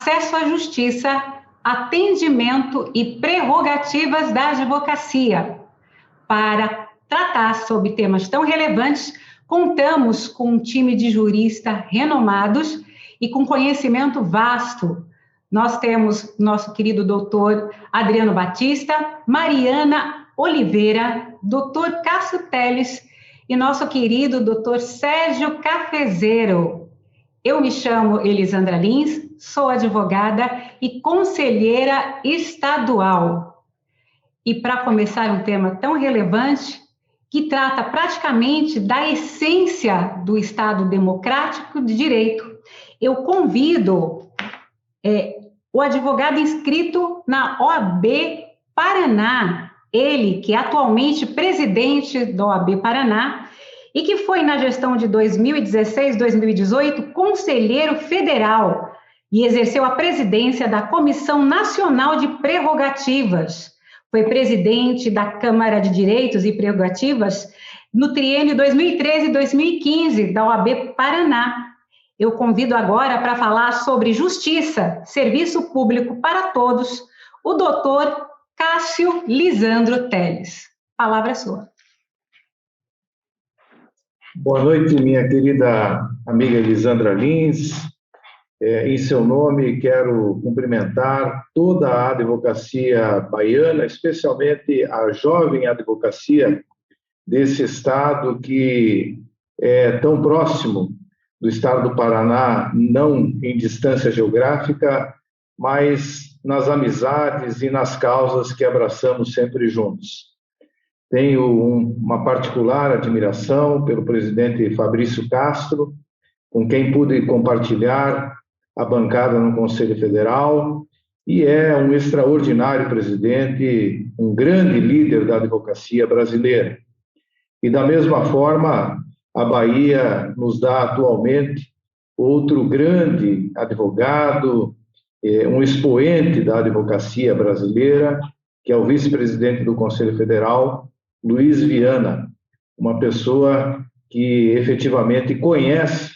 acesso à justiça, atendimento e prerrogativas da advocacia. Para tratar sobre temas tão relevantes, contamos com um time de juristas renomados e com conhecimento vasto. Nós temos nosso querido doutor Adriano Batista, Mariana Oliveira, doutor Cássio Teles e nosso querido doutor Sérgio Cafezeiro. Eu me chamo Elisandra Lins, sou advogada e conselheira estadual. E para começar um tema tão relevante, que trata praticamente da essência do Estado democrático de direito, eu convido o advogado inscrito na OAB Paraná, ele que é atualmente presidente da OAB Paraná e que foi na gestão de 2016-2018 conselheiro federal e exerceu a presidência da Comissão Nacional de Prerrogativas. Foi presidente da Câmara de Direitos e Prerrogativas no triênio 2013-2015 da OAB Paraná. Eu convido agora para falar sobre justiça, serviço público para todos, o doutor Cássio Lisandro Teles. A palavra é sua. Boa noite, minha querida amiga Elisandra Lins. Em seu nome, quero cumprimentar toda a advocacia baiana, especialmente a jovem advocacia desse estado que é tão próximo do estado do Paraná, não em distância geográfica, mas nas amizades e nas causas que abraçamos sempre juntos. Tenho uma particular admiração pelo presidente Fabrício Castro, com quem pude compartilhar a bancada no Conselho Federal, e é um extraordinário presidente, um grande líder da advocacia brasileira. E, da mesma forma, a Bahia nos dá atualmente outro grande advogado, um expoente da advocacia brasileira, que é o vice-presidente do Conselho Federal, Luiz Viana, uma pessoa que efetivamente conhece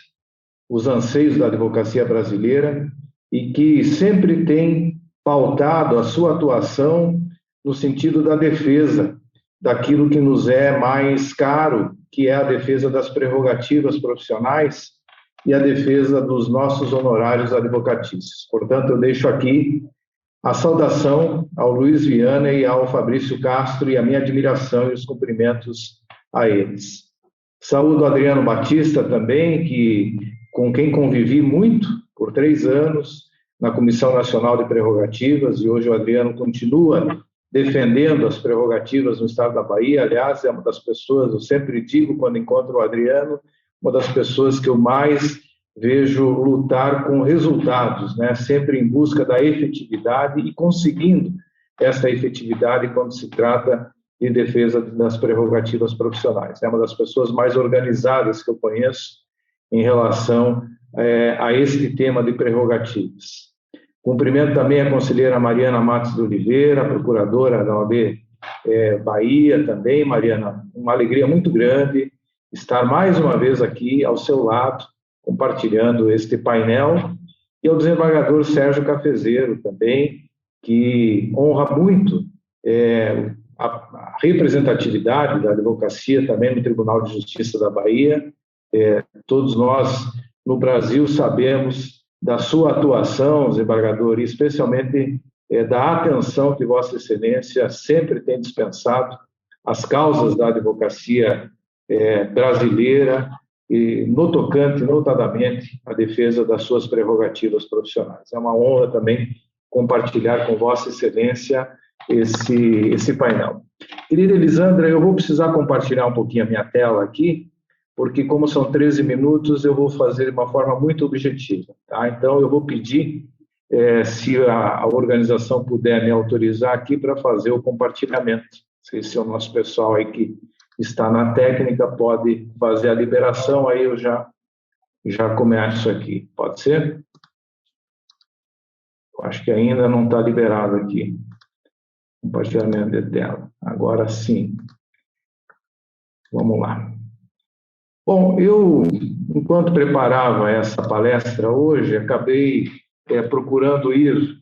os anseios da advocacia brasileira e que sempre tem pautado a sua atuação no sentido da defesa daquilo que nos é mais caro, que é a defesa das prerrogativas profissionais e a defesa dos nossos honorários advocatícios. Portanto, eu deixo aqui a saudação ao Luiz Viana e ao Fabrício Castro e a minha admiração e os cumprimentos a eles. Saúdo o Adriano Batista também, com quem convivi muito por 3 anos na Comissão Nacional de Prerrogativas, e hoje o Adriano continua defendendo as prerrogativas no estado da Bahia. Aliás, é uma das pessoas, eu sempre digo quando encontro o Adriano, uma das pessoas que eu mais vejo lutar com resultados, né? Sempre em busca da efetividade e conseguindo essa efetividade quando se trata de defesa das prerrogativas profissionais. É uma das pessoas mais organizadas que eu conheço em relação a este tema de prerrogativas. Cumprimento também a conselheira Mariana Matos de Oliveira, procuradora da OAB Bahia também. Mariana, uma alegria muito grande estar mais uma vez aqui ao seu lado, compartilhando este painel, e ao desembargador Sérgio Cafezeiro também, que honra muito a representatividade da advocacia também no Tribunal de Justiça da Bahia. Todos nós no Brasil sabemos da sua atuação, desembargador, e especialmente da atenção que Vossa Excelência sempre tem dispensado às causas da advocacia brasileira, e no tocante, notadamente, à defesa das suas prerrogativas profissionais. É uma honra também compartilhar com Vossa Excelência esse painel. Querida Elisandra, eu vou precisar compartilhar um pouquinho a minha tela aqui, porque como são 13 minutos, eu vou fazer de uma forma muito objetiva, tá? Então, eu vou pedir, se a organização puder me autorizar aqui para fazer o compartilhamento. Não sei se o nosso pessoal aí que está na técnica pode fazer a liberação, aí eu já começo aqui. Pode ser? Eu acho que ainda não está liberado aqui. Compartilhamento de tela. Agora sim. Vamos lá. Bom, eu, enquanto preparava essa palestra hoje, acabei procurando ir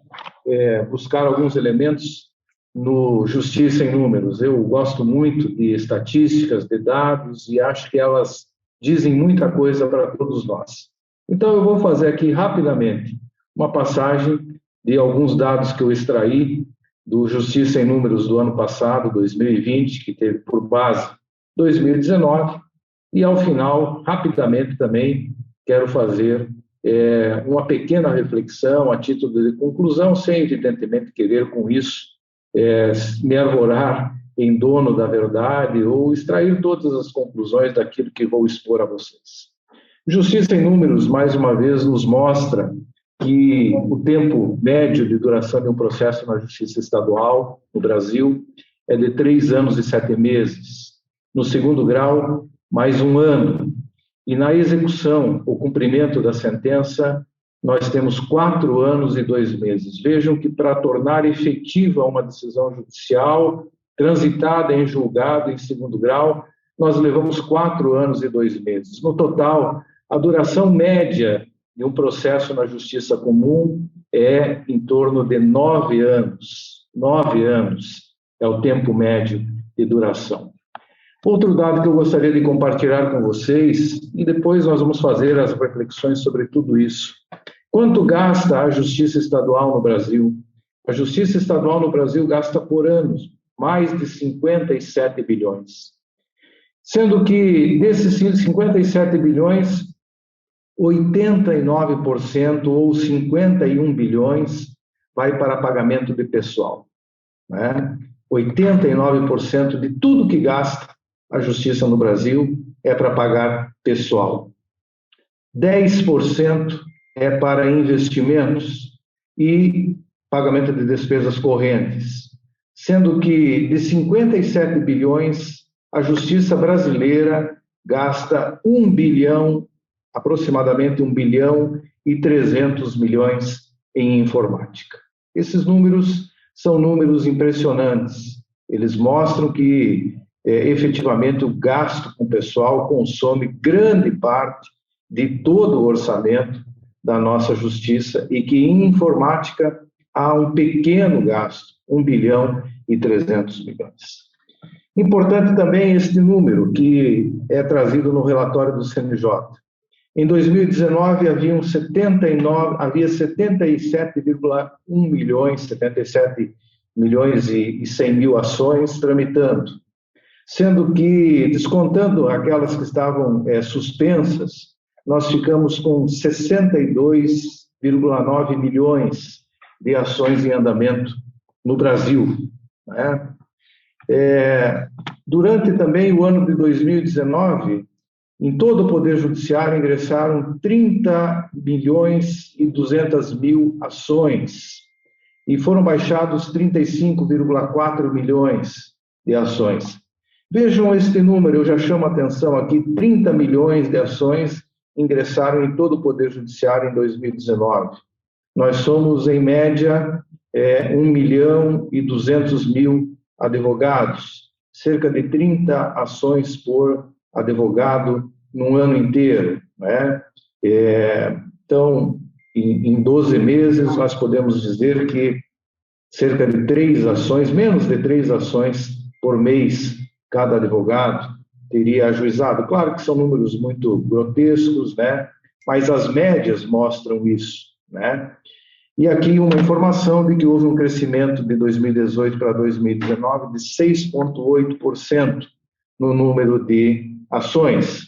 buscar alguns elementos no Justiça em Números. Eu gosto muito de estatísticas, de dados, e acho que elas dizem muita coisa para todos nós. Então, eu vou fazer aqui rapidamente uma passagem de alguns dados que eu extraí do Justiça em Números do ano passado, 2020, que teve por base 2019, e ao final, rapidamente também, quero fazer uma pequena reflexão a título de conclusão, sem evidentemente querer com isso me arvorar em dono da verdade ou extrair todas as conclusões daquilo que vou expor a vocês. Justiça em Números, mais uma vez, nos mostra que o tempo médio de duração de um processo na Justiça Estadual no Brasil é de 3 anos e 7 meses. No segundo grau, mais 1 ano. E na execução, o cumprimento da sentença, nós temos 4 anos e 2 meses. Vejam que para tornar efetiva uma decisão judicial, transitada em julgado em segundo grau, nós levamos 4 anos e 2 meses. No total, a duração média de um processo na justiça comum é em torno de 9 anos. 9 anos é o tempo médio de duração. Outro dado que eu gostaria de compartilhar com vocês, e depois nós vamos fazer as reflexões sobre tudo isso. Quanto gasta a Justiça Estadual no Brasil? A Justiça Estadual no Brasil gasta por ano mais de 57 bilhões. Sendo que desses 57 bilhões, 89% ou 51 bilhões vai para pagamento de pessoal. 89% de tudo que gasta a Justiça no Brasil é para pagar pessoal. 10% é para investimentos e pagamento de despesas correntes, sendo que de 57 bilhões, a Justiça brasileira gasta 1 bilhão, aproximadamente 1 bilhão e 300 milhões em informática. Esses números são números impressionantes. Eles mostram que, efetivamente, o gasto com o pessoal consome grande parte de todo o orçamento da nossa justiça e que em informática há um pequeno gasto, 1 bilhão e 300 milhões. Importante também este número que é trazido no relatório do CNJ. Em 2019 havia 77,1 milhões, 77 milhões e 100 mil ações tramitando, sendo que, descontando aquelas que estavam suspensas, nós ficamos com 62,9 milhões de ações em andamento no Brasil. Durante também o ano de 2019, em todo o Poder Judiciário ingressaram 30 milhões e 200 mil ações e foram baixados 35,4 milhões de ações. Vejam este número, eu já chamo a atenção aqui, 30 milhões de ações ingressaram em todo o Poder Judiciário em 2019. Nós somos, em média, 1 milhão e 200 mil advogados, cerca de 30 ações por advogado num ano inteiro. Então, em 12 meses, nós podemos dizer que cerca de 3 ações, menos de 3 ações por mês, cada advogado teria ajuizado. Claro que são números muito grotescos, mas as médias mostram isso. E aqui uma informação de que houve um crescimento de 2018 para 2019 de 6,8% no número de ações.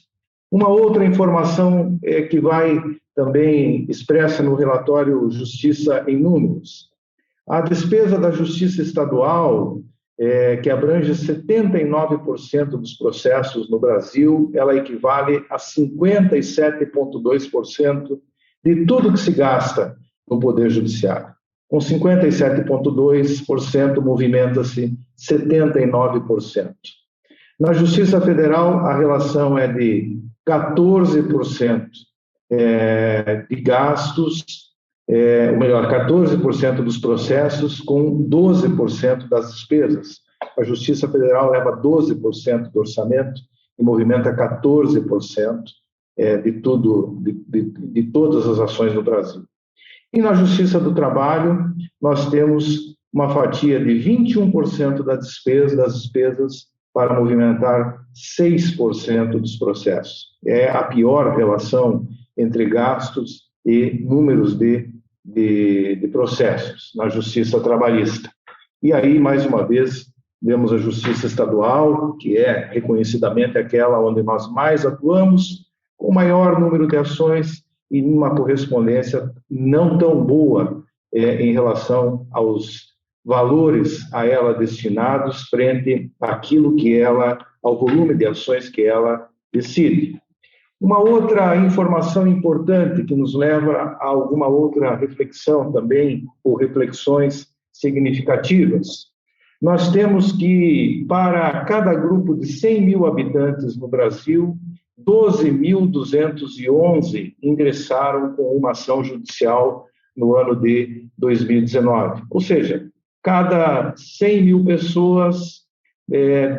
Uma outra informação que vai também expressa no relatório Justiça em Números. A despesa da Justiça Estadual, que abrange 79% dos processos no Brasil, ela equivale a 57,2% de tudo que se gasta no Poder Judiciário. Com 57,2%, movimenta-se 79%. Na Justiça Federal, a relação é de 14% de gastos, ou melhor, 14% dos processos com 12% das despesas. A Justiça Federal leva 12% do orçamento e movimenta 14% de todas as ações no Brasil. E na Justiça do Trabalho, nós temos uma fatia de 21% das despesas para movimentar 6% dos processos. É a pior relação entre gastos e números de processos na Justiça Trabalhista. E aí, mais uma vez, vemos a Justiça Estadual, que é reconhecidamente aquela onde nós mais atuamos, com maior número de ações e uma correspondência não tão boa em relação aos valores a ela destinados frente àquilo que ao volume de ações que ela decide. Uma outra informação importante que nos leva a alguma outra reflexão também, ou reflexões significativas. Nós temos que, para cada grupo de 100 mil habitantes no Brasil, 12.211 ingressaram com uma ação judicial no ano de 2019. Ou seja, cada 100 mil pessoas,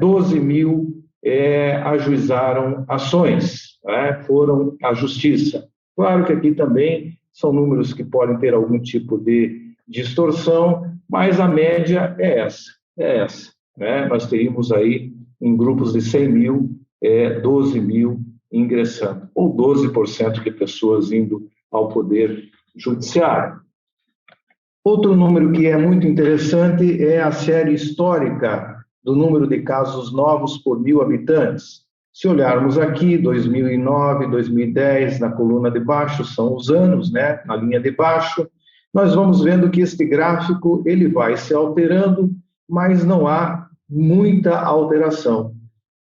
12 mil ajuizaram ações, foram à justiça. Claro que aqui também são números que podem ter algum tipo de distorção, mas a média é essa. Nós teríamos aí, em grupos de 100 mil, 12 mil ingressando, ou 12% de pessoas indo ao Poder Judiciário. Outro número que é muito interessante é a série histórica do número de casos novos por 1.000 habitantes. Se olharmos aqui, 2009, 2010, na coluna de baixo, são os anos, na linha de baixo, nós vamos vendo que este gráfico ele vai se alterando, mas não há muita alteração.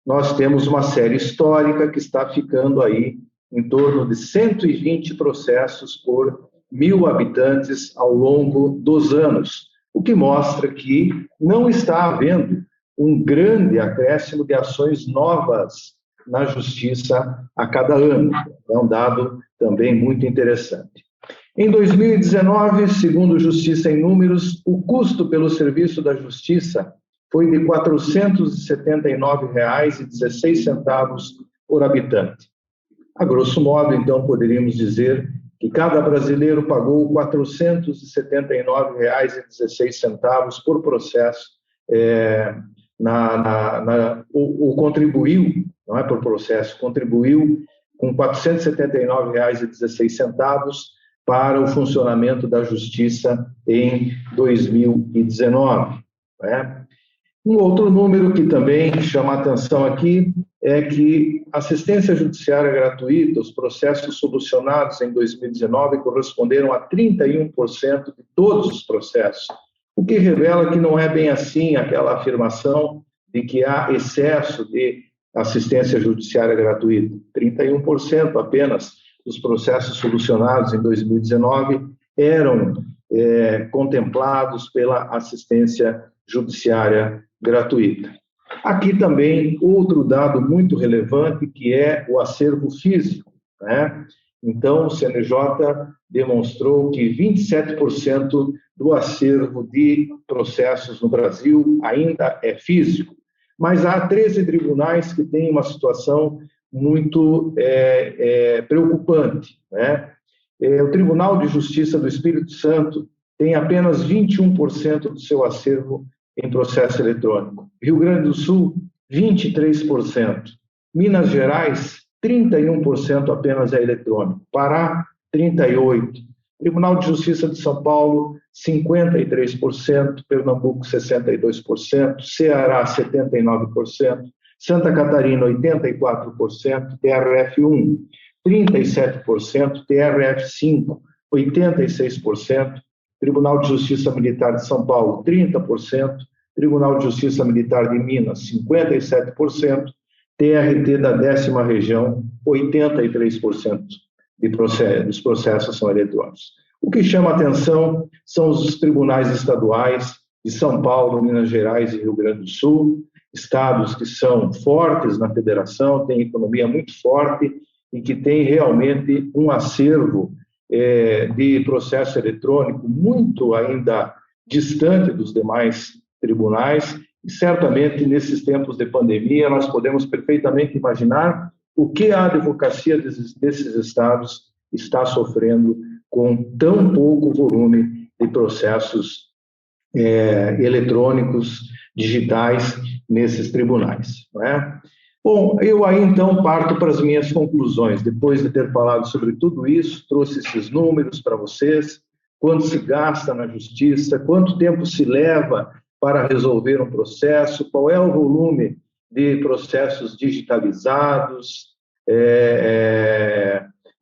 Nós temos uma série histórica que está ficando aí em torno de 120 processos por 1.000 habitantes ao longo dos anos, o que mostra que não está havendo um grande acréscimo de ações novas na justiça a cada ano. É um dado também muito interessante. Em 2019, segundo Justiça em Números, o custo pelo serviço da justiça foi de R$ 479,16 por habitante. A grosso modo, então, poderíamos dizer que cada brasileiro pagou R$ 479,16 por processo, ou contribuiu, não é por processo, contribuiu com R$ 479,16 para o funcionamento da justiça em 2019. Um outro número que também chama a atenção aqui é que assistência judiciária gratuita, os processos solucionados em 2019 corresponderam a 31% de todos os processos, o que revela que não é bem assim aquela afirmação de que há excesso de assistência judiciária gratuita. 31% apenas dos processos solucionados em 2019 eram contemplados pela assistência judiciária gratuita. Aqui também outro dado muito relevante, que é o acervo físico. Então, o CNJ demonstrou que 27% do acervo de processos no Brasil ainda é físico, mas há 13 tribunais que têm uma situação muito preocupante. O Tribunal de Justiça do Espírito Santo tem apenas 21% do seu acervo em processo eletrônico. Rio Grande do Sul, 23%. Minas Gerais, 31% apenas é eletrônico. Pará, 38%. Tribunal de Justiça de São Paulo, 53%. Pernambuco, 62%. Ceará, 79%. Santa Catarina, 84%. TRF1, 37%. TRF5, 86%. Tribunal de Justiça Militar de São Paulo, 30%, Tribunal de Justiça Militar de Minas, 57%, TRT da 10ª região, 83% dos processos são eletrônicos. O que chama atenção são os tribunais estaduais de São Paulo, Minas Gerais e Rio Grande do Sul, estados que são fortes na federação, têm economia muito forte e que têm realmente um acervo de processo eletrônico muito ainda distante dos demais tribunais, e certamente nesses tempos de pandemia nós podemos perfeitamente imaginar o que a advocacia desses estados está sofrendo com tão pouco volume de processos eletrônicos, digitais, nesses tribunais, não é? Bom, eu aí então parto para as minhas conclusões, depois de ter falado sobre tudo isso, trouxe esses números para vocês, quanto se gasta na justiça, quanto tempo se leva para resolver um processo, qual é o volume de processos digitalizados,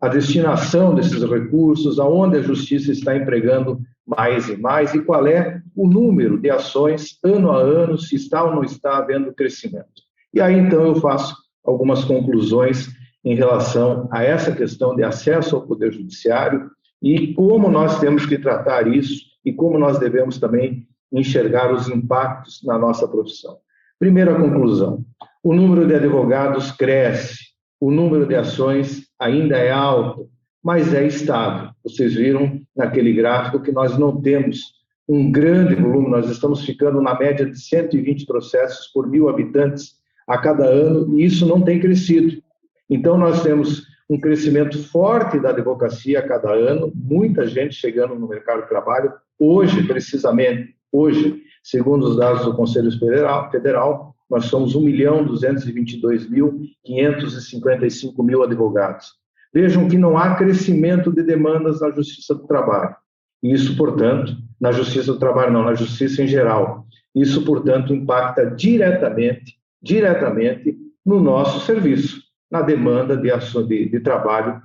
a destinação desses recursos, aonde a justiça está empregando mais e mais, e qual é o número de ações ano a ano, se está ou não está havendo crescimento. E aí, então, eu faço algumas conclusões em relação a essa questão de acesso ao Poder Judiciário e como nós temos que tratar isso e como nós devemos também enxergar os impactos na nossa profissão. Primeira conclusão, o número de advogados cresce, o número de ações ainda é alto, mas é estável. Vocês viram naquele gráfico que nós não temos um grande volume, nós estamos ficando na média de 120 processos por 1.000 habitantes a cada ano, e isso não tem crescido. Então, nós temos um crescimento forte da advocacia a cada ano, muita gente chegando no mercado de trabalho. Hoje, precisamente, segundo os dados do Conselho Federal, nós somos 1.222.555 advogados. Vejam que não há crescimento de demandas na Justiça do Trabalho. Isso, portanto, na Justiça do Trabalho não, na Justiça em geral. Isso, portanto, impacta diretamente no nosso serviço, na demanda de trabalho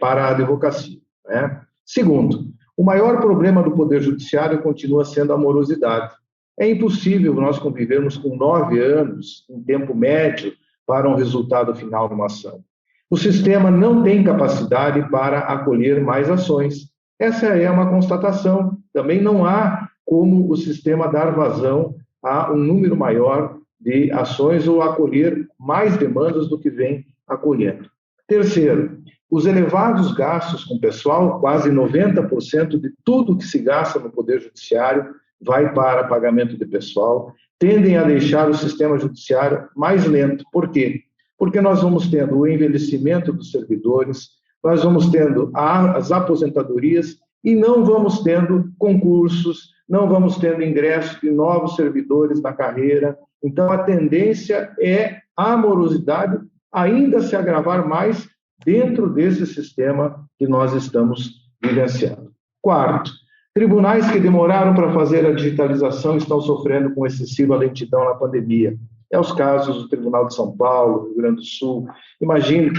para a advocacia, né? Segundo, o maior problema do Poder Judiciário continua sendo a morosidade. É impossível nós convivermos com 9 anos, em tempo médio, para um resultado final numa ação. O sistema não tem capacidade para acolher mais ações. Essa é uma constatação. Também não há como o sistema dar vazão a um número maior de ações ou acolher mais demandas do que vem acolhendo. Terceiro, os elevados gastos com pessoal, quase 90% de tudo que se gasta no Poder Judiciário vai para pagamento de pessoal, tendem a deixar o sistema judiciário mais lento. Por quê? Porque nós vamos tendo o envelhecimento dos servidores, nós vamos tendo as aposentadorias e não vamos tendo concursos, não vamos tendo ingresso de novos servidores na carreira. Então, a tendência é a morosidade ainda se agravar mais dentro desse sistema que nós estamos vivenciando. Quarto, tribunais que demoraram para fazer a digitalização estão sofrendo com excessiva lentidão na pandemia. É os casos do Tribunal de São Paulo, Rio Grande do Sul. Imagine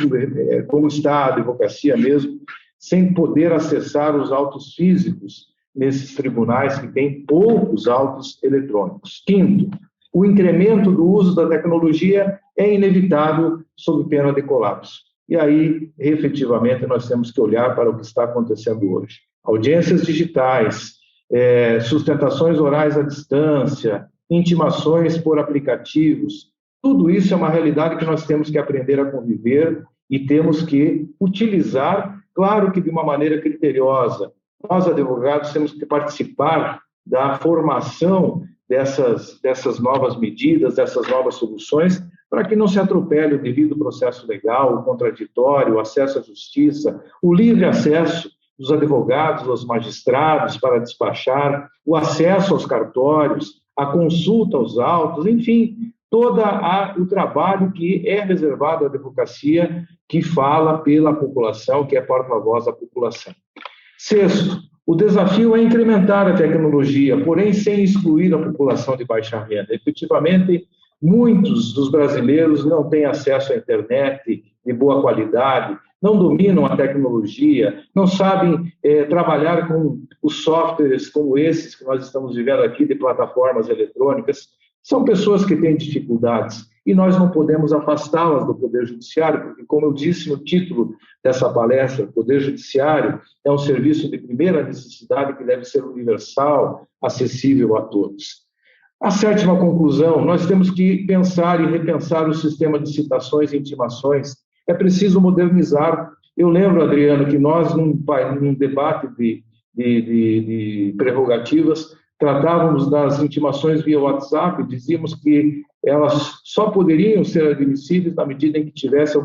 como está a advocacia mesmo, sem poder acessar os autos físicos nesses tribunais que têm poucos autos eletrônicos. Quinto, o incremento do uso da tecnologia é inevitável sob pena de colapso. E aí, efetivamente, nós temos que olhar para o que está acontecendo hoje. Audiências digitais, sustentações orais à distância, intimações por aplicativos, tudo isso é uma realidade que nós temos que aprender a conviver e temos que utilizar, claro que de uma maneira criteriosa. Nós, advogados, temos que participar da formação dessas novas medidas, dessas novas soluções, para que não se atropele o devido processo legal, o contraditório, o acesso à justiça, o livre acesso dos advogados aos magistrados para despachar, o acesso aos cartórios, a consulta aos autos, enfim, todo o trabalho que é reservado à advocacia, que fala pela população, que é porta-voz da população. Sexto, o desafio é incrementar a tecnologia, porém sem excluir a população de baixa renda. Efetivamente, muitos dos brasileiros não têm acesso à internet de boa qualidade, não dominam a tecnologia, não sabem trabalhar com os softwares como esses que nós estamos vivendo aqui, de plataformas eletrônicas. São pessoas que têm dificuldades e nós não podemos afastá-las do Poder Judiciário, porque, como eu disse no título dessa palestra, o Poder Judiciário é um serviço de primeira necessidade que deve ser universal, acessível a todos. A sétima conclusão, nós temos que pensar e repensar o sistema de citações e intimações. É preciso modernizar. Eu lembro, Adriano, que nós, num debate de prerrogativas, tratávamos das intimações via WhatsApp, dizíamos que elas só poderiam ser admissíveis na medida em que tivesse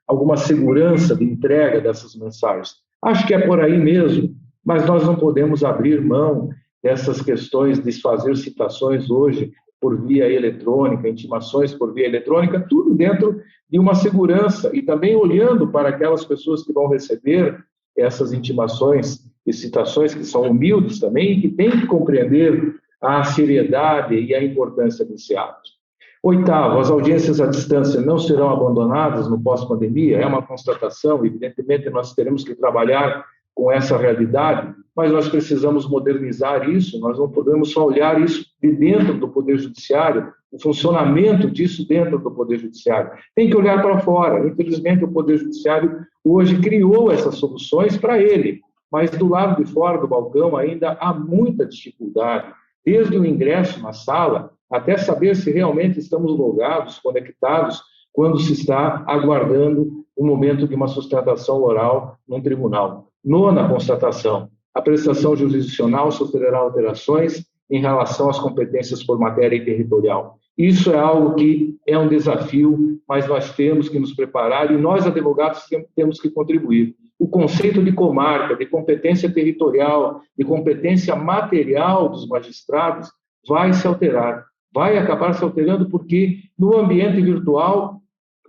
alguma segurança de entrega dessas mensagens. Acho que é por aí mesmo, mas nós não podemos abrir mão dessas questões de fazer citações hoje por via eletrônica, intimações por via eletrônica, tudo dentro de uma segurança e também olhando para aquelas pessoas que vão receber essas intimações e citações que são humildes também e que têm que compreender a seriedade e a importância desse ato. Oitavo, as audiências à distância não serão abandonadas no pós-pandemia, é uma constatação, evidentemente nós teremos que trabalhar com essa realidade, mas nós precisamos modernizar isso, nós não podemos só olhar isso de dentro do Poder Judiciário, o funcionamento disso dentro do Poder Judiciário. Tem que olhar para fora. Infelizmente, o Poder Judiciário hoje criou essas soluções para ele, mas do lado de fora do balcão ainda há muita dificuldade, desde o ingresso na sala até saber se realmente estamos logados, conectados, quando se está aguardando o momento de uma sustentação oral num tribunal. Nona constatação, a prestação jurisdicional sofrerá alterações em relação às competências por matéria e territorial. Isso é algo que é um desafio, mas nós temos que nos preparar e nós, advogados, temos que contribuir. O conceito de comarca, de competência territorial, de competência material dos magistrados vai se alterar, vai acabar se alterando porque no ambiente virtual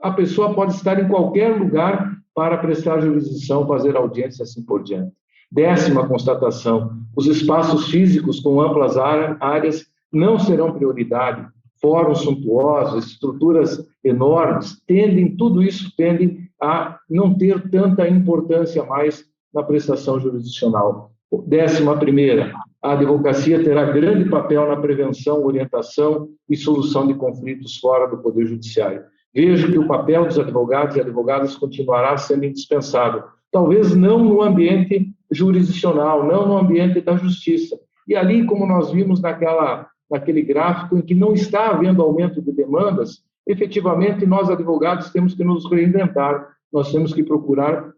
a pessoa pode estar em qualquer lugar para prestar jurisdição, fazer audiência e assim por diante. Décima constatação, os espaços físicos com amplas áreas não serão prioridade. Fóruns suntuosos, estruturas enormes, tudo isso tende a não ter tanta importância mais na prestação jurisdicional. 11ª, a advocacia terá grande papel na prevenção, orientação e solução de conflitos fora do Poder Judiciário. Vejo que o papel dos advogados e advogadas continuará sendo indispensável, talvez não no ambiente jurisdicional, não no ambiente da justiça. E ali, como nós vimos naquele gráfico em que não está havendo aumento de demandas, efetivamente nós advogados temos que nos reinventar, nós temos que procurar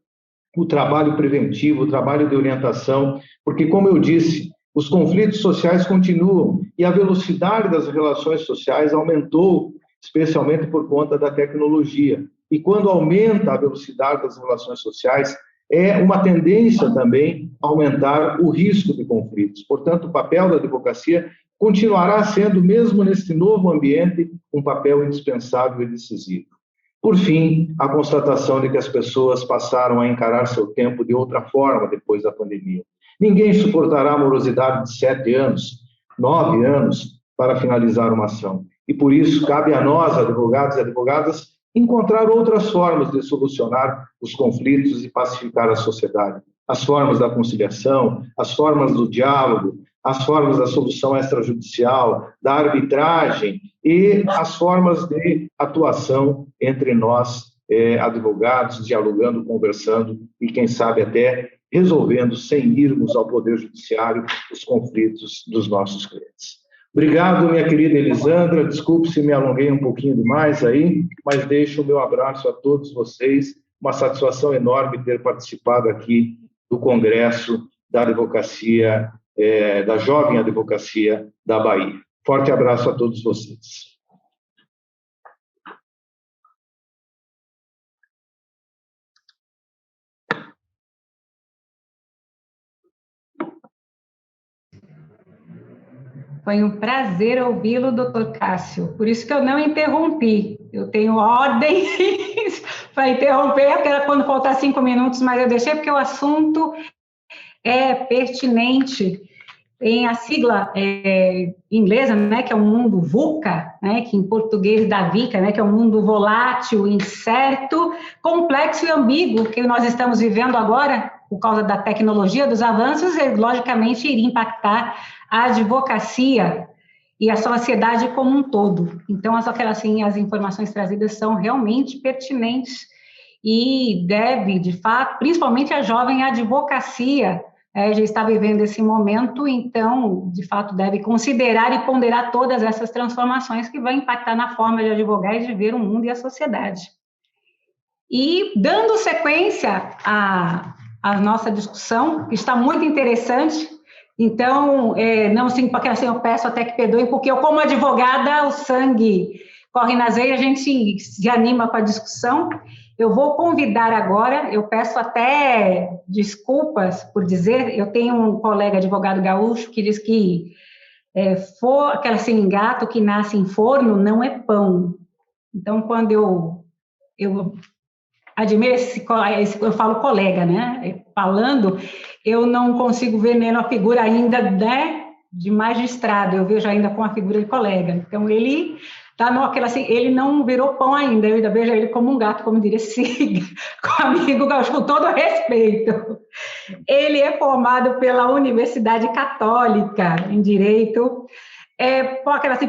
o trabalho preventivo, o trabalho de orientação, porque, como eu disse, os conflitos sociais continuam e a velocidade das relações sociais aumentou, especialmente por conta da tecnologia. E quando aumenta a velocidade das relações sociais, é uma tendência também a aumentar o risco de conflitos. Portanto, o papel da advocacia continuará sendo, mesmo nesse novo ambiente, um papel indispensável e decisivo. Por fim, a constatação de que as pessoas passaram a encarar seu tempo de outra forma depois da pandemia. Ninguém suportará a morosidade de 7 anos, 9 anos, para finalizar uma ação. E por isso, cabe a nós, advogados e advogadas, encontrar outras formas de solucionar os conflitos e pacificar a sociedade. As formas da conciliação, as formas do diálogo, as formas da solução extrajudicial, da arbitragem e as formas de atuação entre nós, advogados, dialogando, conversando e, quem sabe, até resolvendo, sem irmos ao Poder Judiciário, os conflitos dos nossos clientes. Obrigado, minha querida Elisandra, desculpe se me alonguei um pouquinho demais aí, mas deixo o meu abraço a todos vocês, uma satisfação enorme ter participado aqui do Congresso da Advocacia, da Jovem Advocacia da Bahia. Forte abraço a todos vocês. Foi um prazer ouvi-lo, doutor Cássio. Por isso que eu não interrompi. Eu tenho ordens para interromper, porque era quando faltar 5 minutos, mas eu deixei porque o assunto é pertinente. Tem a sigla inglesa, né, que é o mundo VUCA, né, que em português dá VICA, né, que é um mundo volátil, incerto, complexo e ambíguo, que nós estamos vivendo agora, por causa da tecnologia, dos avanços, e, logicamente, iria impactar a advocacia e a sociedade como um todo. Então, as informações trazidas são realmente pertinentes e deve, de fato, principalmente a jovem advocacia, já está vivendo esse momento, então, de fato, deve considerar e ponderar todas essas transformações que vão impactar na forma de advogar e de ver o mundo e a sociedade. E, dando sequência à nossa discussão, que está muito interessante, então, não assim, porque assim, eu peço até que perdoem, porque eu, como advogada, o sangue corre nas veias, a gente se anima com a discussão, Eu vou convidar agora, eu peço até desculpas por dizer, eu tenho um colega advogado gaúcho que diz que aquela assim, gato que nasce em forno não é pão. Então, quando eu admiro eu falo colega, né? Falando, eu não consigo ver nele uma figura ainda, né, de magistrado, eu vejo ainda com a figura de colega. Então, ele tá naquela assim, ele não virou pão ainda, eu ainda vejo ele como um gato, como diria Siga, com amigo gaúcho, com todo respeito. Ele é formado pela Universidade Católica em Direito,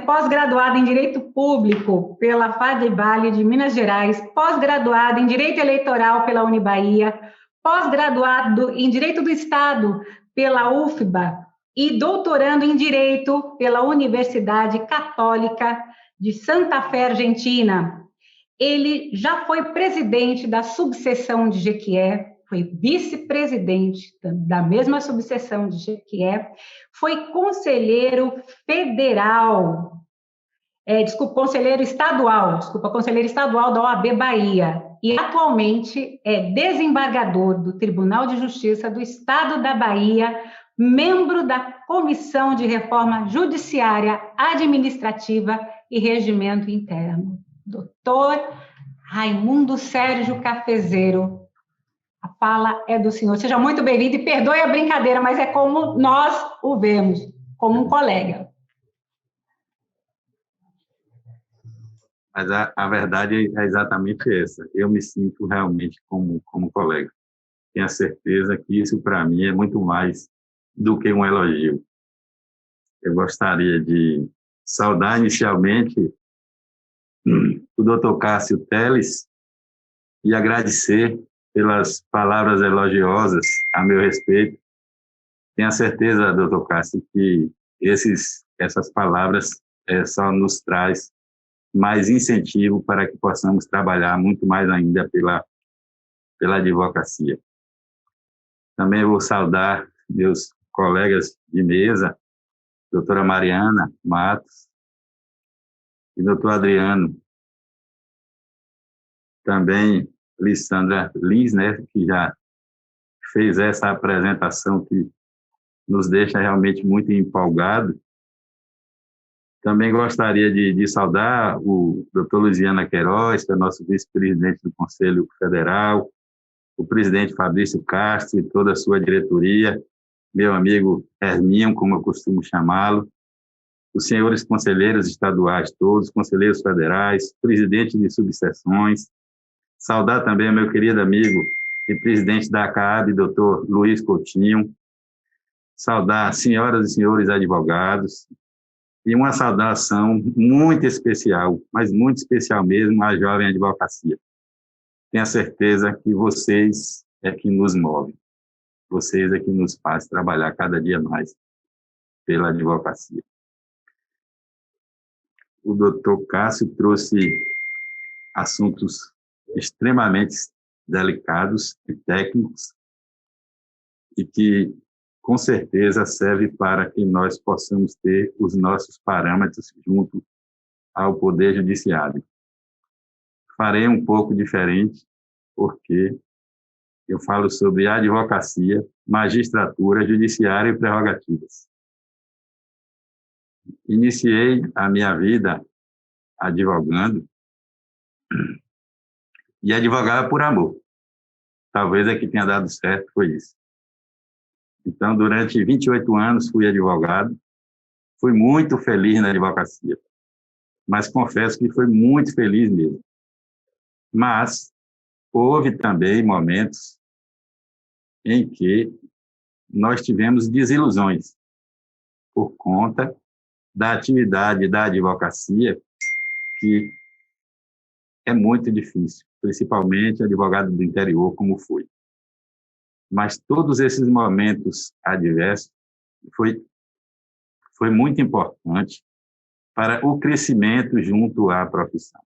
pós-graduado em Direito Público pela FADEBALE de Minas Gerais, pós-graduado em Direito Eleitoral pela Unibahia, pós-graduado em Direito do Estado pela UFBA e doutorando em Direito pela Universidade Católica de Santa Fé, Argentina. Ele já foi presidente da subseção de Jequié, foi vice-presidente da mesma subseção de Jequié, foi conselheiro federal, conselheiro estadual da OAB Bahia, e atualmente é desembargador do Tribunal de Justiça do Estado da Bahia, membro da Comissão de Reforma Judiciária, Administrativa e Regimento Interno. Doutor Raimundo Sérgio Cafezeiro, a fala é do senhor. Seja muito bem-vindo e perdoe a brincadeira, mas é como nós o vemos, como um colega. Mas a verdade é exatamente essa. Eu me sinto realmente como colega. Tenho a certeza que isso, para mim, é muito mais do que um elogio. Eu gostaria de saudar inicialmente o Dr. Cássio Teles e agradecer pelas palavras elogiosas a meu respeito. Tenho a certeza, Dr. Cássio, que essas palavras só nos traz mais incentivo para que possamos trabalhar muito mais ainda pela advocacia. Também vou saudar meus colegas de mesa, doutora Mariana Matos e doutor Adriano. Também Lissandra Lins, né, que já fez essa apresentação que nos deixa realmente muito empolgados. Também gostaria de saudar o doutor Luiziana Queiroz, que é nosso vice-presidente do Conselho Federal, o presidente Fabrício Castro e toda a sua diretoria, meu amigo Herminho, como eu costumo chamá-lo, os senhores conselheiros estaduais todos, conselheiros federais, presidente de subseções, saudar também o meu querido amigo e presidente da ACAAB, doutor Luiz Coutinho, saudar senhoras e senhores advogados, e uma saudação muito especial, mas muito especial mesmo, à jovem advocacia. Tenho a certeza que vocês é que nos movem, vocês é que nos fazem trabalhar cada dia mais pela advocacia. O doutor Cássio trouxe assuntos extremamente delicados e técnicos e que, com certeza, serve para que nós possamos ter os nossos parâmetros junto ao Poder Judiciário. Farei um pouco diferente, porque eu falo sobre advocacia, magistratura, judiciário e prerrogativas. Iniciei a minha vida advogando e advogava por amor. Talvez a que tenha dado certo foi isso. Então, durante 28 anos fui advogado, fui muito feliz na advocacia, mas confesso que fui muito feliz mesmo. Mas houve também momentos em que nós tivemos desilusões por conta da atividade da advocacia, que é muito difícil, principalmente advogado do interior, como foi. Mas todos esses momentos adversos foi muito importante para o crescimento junto à profissão.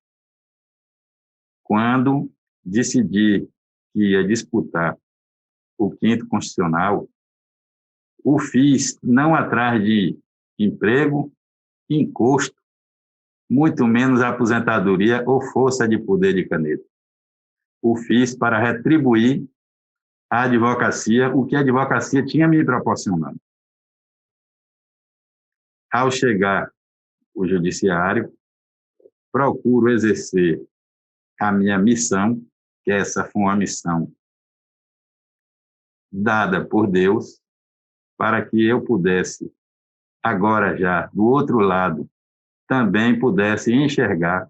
Quando decidi que ia disputar o 5º Constitucional, o fiz não atrás de emprego, encosto, muito menos aposentadoria ou força de poder de caneta. o fiz para retribuir à advocacia o que a advocacia tinha me proporcionado. Ao chegar ao judiciário, procuro exercer a minha missão, que essa foi uma missão dada por Deus, para que eu pudesse, agora já, do outro lado, também pudesse enxergar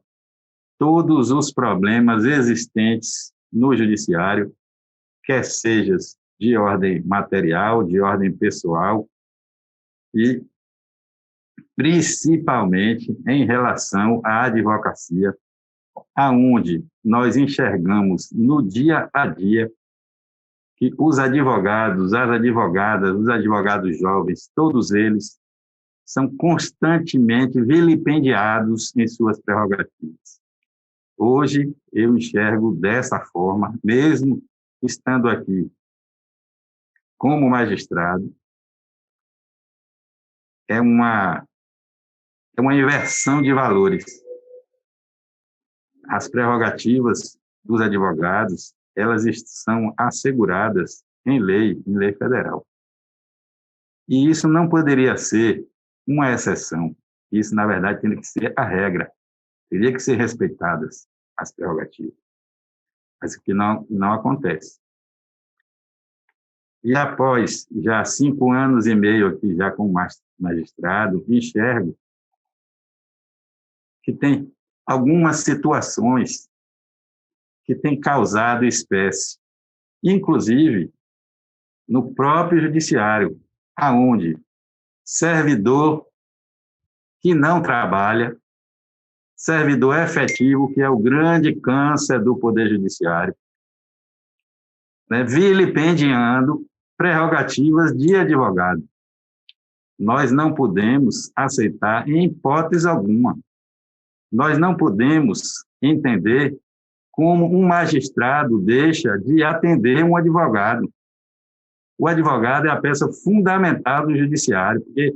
todos os problemas existentes no judiciário, quer seja de ordem material, de ordem pessoal, e principalmente em relação à advocacia, aonde nós enxergamos no dia a dia que os advogados, as advogadas, os advogados jovens, todos eles são constantemente vilipendiados em suas prerrogativas. Hoje, eu enxergo dessa forma, mesmo estando aqui como magistrado, é uma inversão de valores. As prerrogativas dos advogados, elas são asseguradas em lei federal. E isso não poderia ser uma exceção. Isso, na verdade, teria que ser a regra. Teria que ser respeitadas as prerrogativas. Mas o que não acontece. E após já 5 anos e meio aqui, já como magistrado, enxergo que tem algumas situações que têm causado espécie, inclusive no próprio judiciário, aonde servidor que não trabalha, servidor efetivo, que é o grande câncer do Poder Judiciário, né, vilipendiando prerrogativas de advogado. Nós não podemos aceitar em hipótese alguma. Nós não podemos entender como um magistrado deixa de atender um advogado. O advogado é a peça fundamental do judiciário, porque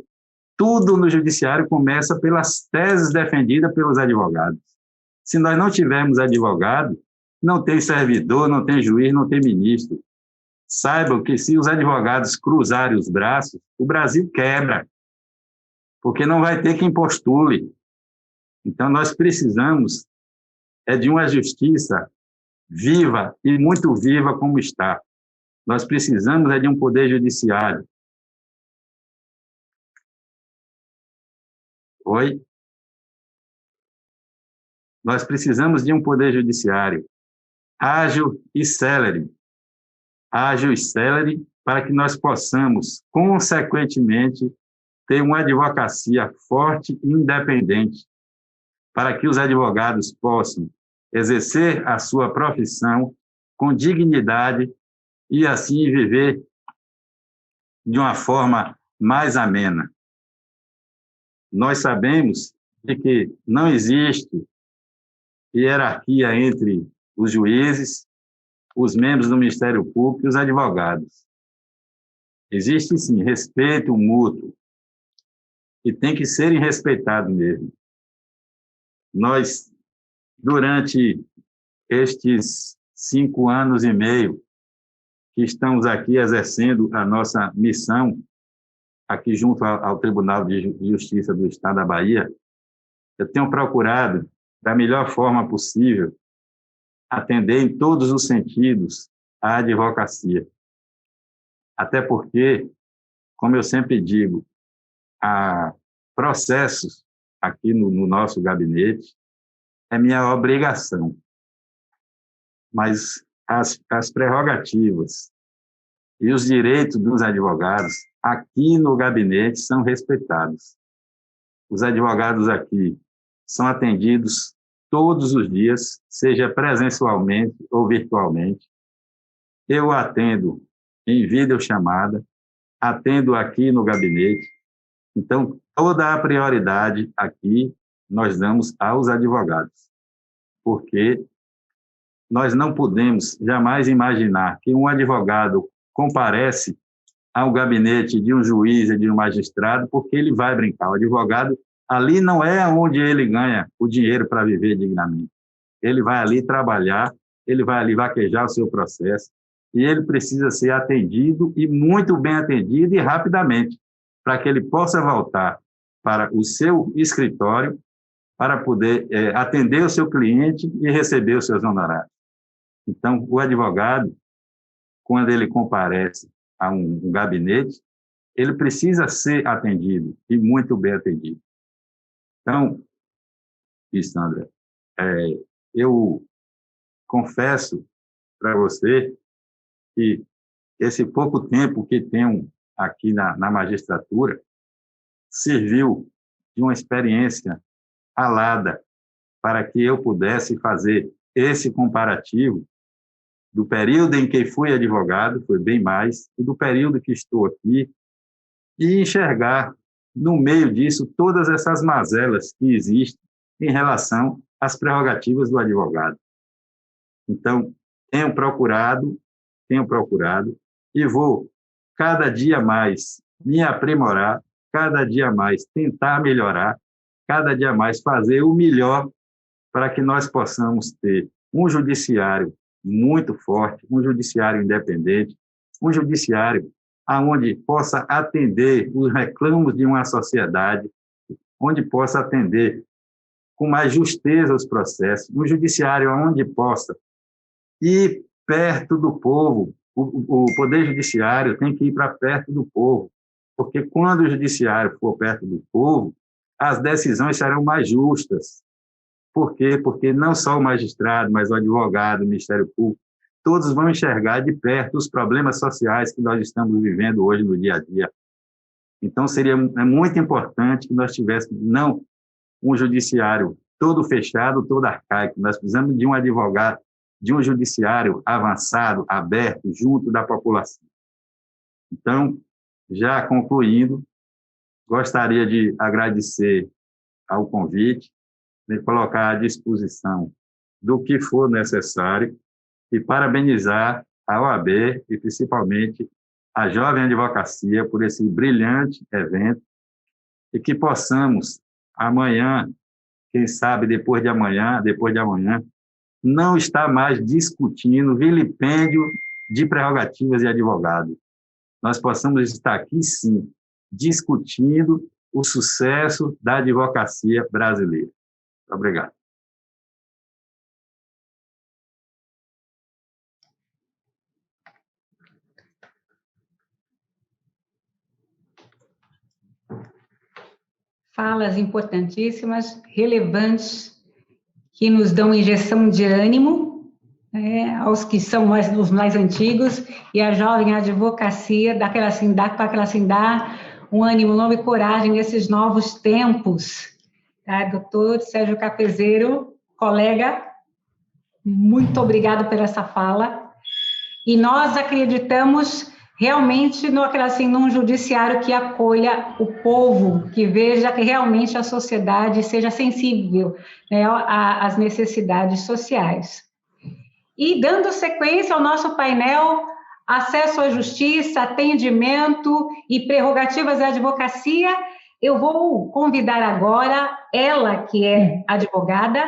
tudo no judiciário começa pelas teses defendidas pelos advogados. Se nós não tivermos advogado, não tem servidor, não tem juiz, não tem ministro. Saibam que se os advogados cruzarem os braços, o Brasil quebra, porque não vai ter quem postule. Então, nós precisamos de uma justiça viva e muito viva como está. Nós precisamos de um poder judiciário. Oi? Nós precisamos de um poder judiciário ágil e célere. Ágil e célere para que nós possamos, consequentemente, ter uma advocacia forte e independente, para que os advogados possam exercer a sua profissão com dignidade e assim viver de uma forma mais amena. Nós sabemos de que não existe hierarquia entre os juízes, os membros do Ministério Público e os advogados. Existe, sim, respeito mútuo, e tem que ser respeitado mesmo. Nós, durante estes 5 anos e meio que estamos aqui exercendo a nossa missão, aqui junto ao Tribunal de Justiça do Estado da Bahia, eu tenho procurado, da melhor forma possível, atender em todos os sentidos a advocacia. Até porque, como eu sempre digo, há processos aqui no nosso gabinete é minha obrigação. Mas as prerrogativas e os direitos dos advogados aqui no gabinete são respeitados. Os advogados aqui são atendidos todos os dias, seja presencialmente ou virtualmente. Eu atendo em videochamada, atendo aqui no gabinete. Então, toda a prioridade aqui nós damos aos advogados, porque nós não podemos jamais imaginar que um advogado comparece ao gabinete de um juiz e de um magistrado porque ele vai brincar. O advogado ali não é onde ele ganha o dinheiro para viver dignamente. Ele vai ali trabalhar ele vai ali vaquejar o seu processo, e ele precisa ser atendido, e muito bem atendido, e rapidamente, para que ele possa voltar para o seu escritório, para poder atender o seu cliente e receber os seus honorários. Então, o advogado, quando ele comparece a um gabinete, ele precisa ser atendido, e muito bem atendido. Então, Sandra, eu confesso para você que esse pouco tempo que tenho aqui na magistratura serviu de uma experiência alada para que eu pudesse fazer esse comparativo do período em que fui advogado, foi bem mais, e do período que estou aqui, e enxergar no meio disso todas essas mazelas que existem em relação às prerrogativas do advogado. Então, tenho procurado, e vou cada dia mais me aprimorar, cada dia mais tentar melhorar, cada dia mais fazer o melhor para que nós possamos ter um judiciário muito forte, um judiciário independente, um judiciário onde possa atender os reclamos de uma sociedade, onde possa atender com mais justeza os processos, um judiciário onde possa ir perto do povo. O Poder Judiciário tem que ir para perto do povo, porque quando o Judiciário for perto do povo, as decisões serão mais justas. Por quê? Porque não só o magistrado, mas o advogado, o Ministério Público, todos vão enxergar de perto os problemas sociais que nós estamos vivendo hoje no dia a dia. Então, é muito importante que nós tivéssemos, não um judiciário todo fechado, todo arcaico. Nós precisamos de um advogado, de um judiciário avançado, aberto, junto da população. Então, já concluindo, gostaria de agradecer ao convite, me colocar à disposição do que for necessário e parabenizar a OAB e, principalmente, a Jovem Advocacia por esse brilhante evento e que possamos, amanhã, quem sabe depois de amanhã, não estar mais discutindo vilipêndio de prerrogativas de advogado. Nós possamos estar aqui, sim, discutindo o sucesso da advocacia brasileira. Obrigado. Falas importantíssimas, relevantes, que nos dão injeção de ânimo, aos que são os mais antigos, e a jovem advocacia, dá um ânimo novo e coragem nesses novos tempos. Tá? Doutor Sérgio Capezeiro, colega, muito obrigado por essa fala. E nós acreditamos realmente num judiciário que acolha o povo, que veja que realmente a sociedade seja sensível, né, às necessidades sociais. E dando sequência ao nosso painel, acesso à justiça, atendimento e prerrogativas da advocacia, eu vou convidar agora ela, que é advogada,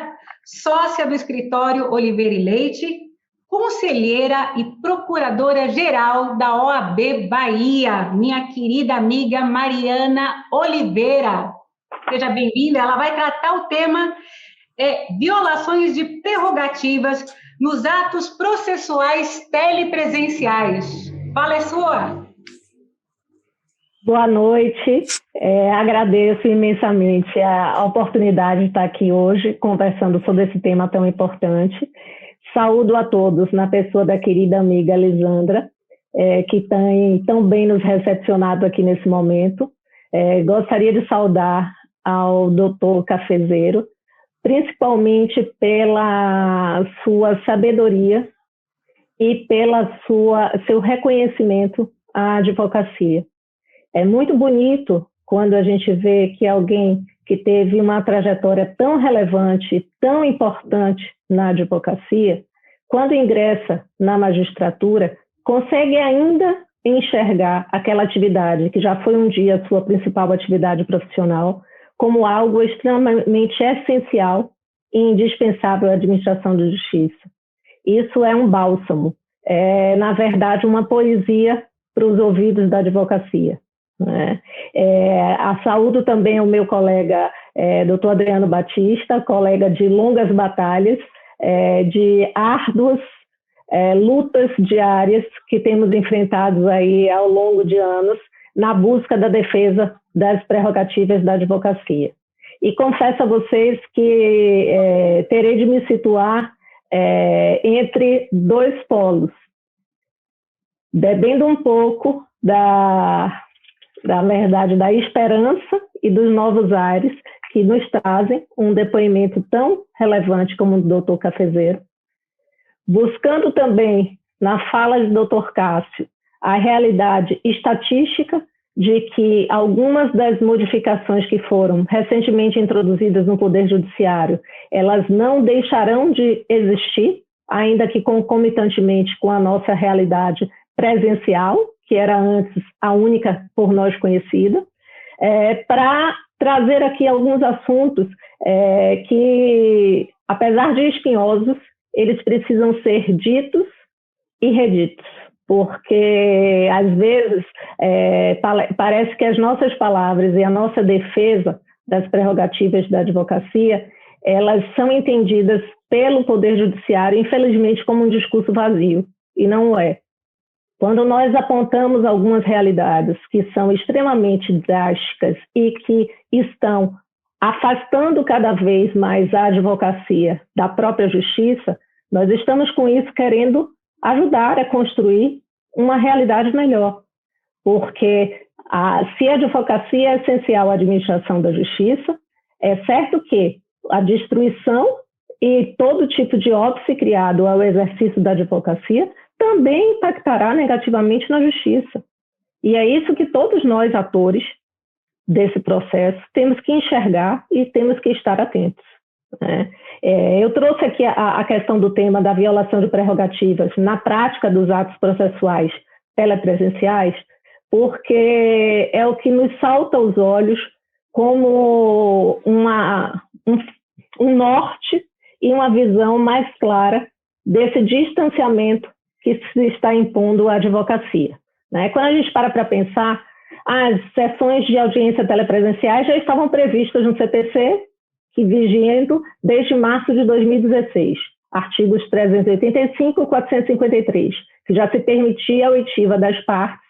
sócia do escritório Oliveira e Leite, conselheira e procuradora-geral da OAB Bahia, minha querida amiga Mariana Oliveira. Seja bem-vinda, ela vai tratar o tema violações de prerrogativas nos atos processuais telepresenciais. Fala, é sua. Boa noite, agradeço imensamente a oportunidade de estar aqui hoje conversando sobre esse tema tão importante. Saúdo a todos na pessoa da querida amiga Lisandra, que tem tão bem nos recepcionado aqui nesse momento. Gostaria de saudar ao doutor Cafezeiro, principalmente pela sua sabedoria e pela seu reconhecimento à advocacia. É muito bonito quando a gente vê que alguém que teve uma trajetória tão relevante, tão importante na advocacia, quando ingressa na magistratura, consegue ainda enxergar aquela atividade, que já foi um dia a sua principal atividade profissional, como algo extremamente essencial e indispensável à administração da justiça. isso é um bálsamo, é, na verdade, uma poesia para os ouvidos da advocacia. Né? A saúdo também o meu colega, Dr. Adriano Batista, colega de longas batalhas, de árduas lutas diárias que temos enfrentado aí ao longo de anos na busca da defesa das prerrogativas da advocacia. E confesso a vocês que terei de me situar entre dois polos, bebendo um pouco da verdade, da esperança e dos novos ares que nos trazem um depoimento tão relevante como o do Dr. Cafezeiro, buscando também, na fala do Dr. Cássio, a realidade estatística de que algumas das modificações que foram recentemente introduzidas no Poder Judiciário, elas não deixarão de existir, ainda que concomitantemente com a nossa realidade presencial, que era antes a única por nós conhecida, para trazer aqui alguns assuntos que, apesar de espinhosos, eles precisam ser ditos e reditos, porque, às vezes, parece que as nossas palavras e a nossa defesa das prerrogativas da advocacia, elas são entendidas pelo Poder Judiciário, infelizmente, como um discurso vazio, e não é. Quando nós apontamos algumas realidades que são extremamente drásticas e que estão afastando cada vez mais a advocacia da própria justiça, nós estamos com isso querendo ajudar a construir uma realidade melhor. Porque se a advocacia é essencial à administração da justiça, é certo que a destruição e todo tipo de óbice criado ao exercício da advocacia também impactará negativamente na justiça. E é isso que todos nós, atores desse processo, temos que enxergar e temos que estar atentos. Né? Eu trouxe aqui a questão do tema da violação de prerrogativas na prática dos atos processuais telepresenciais, porque é o que nos salta aos olhos como um norte e uma visão mais clara desse distanciamento que se está impondo à advocacia. Né? Quando a gente para pensar, as sessões de audiência telepresenciais já estavam previstas no CPC, que vigendo desde março de 2016, artigos 385 e 453, que já se permitia a oitiva das partes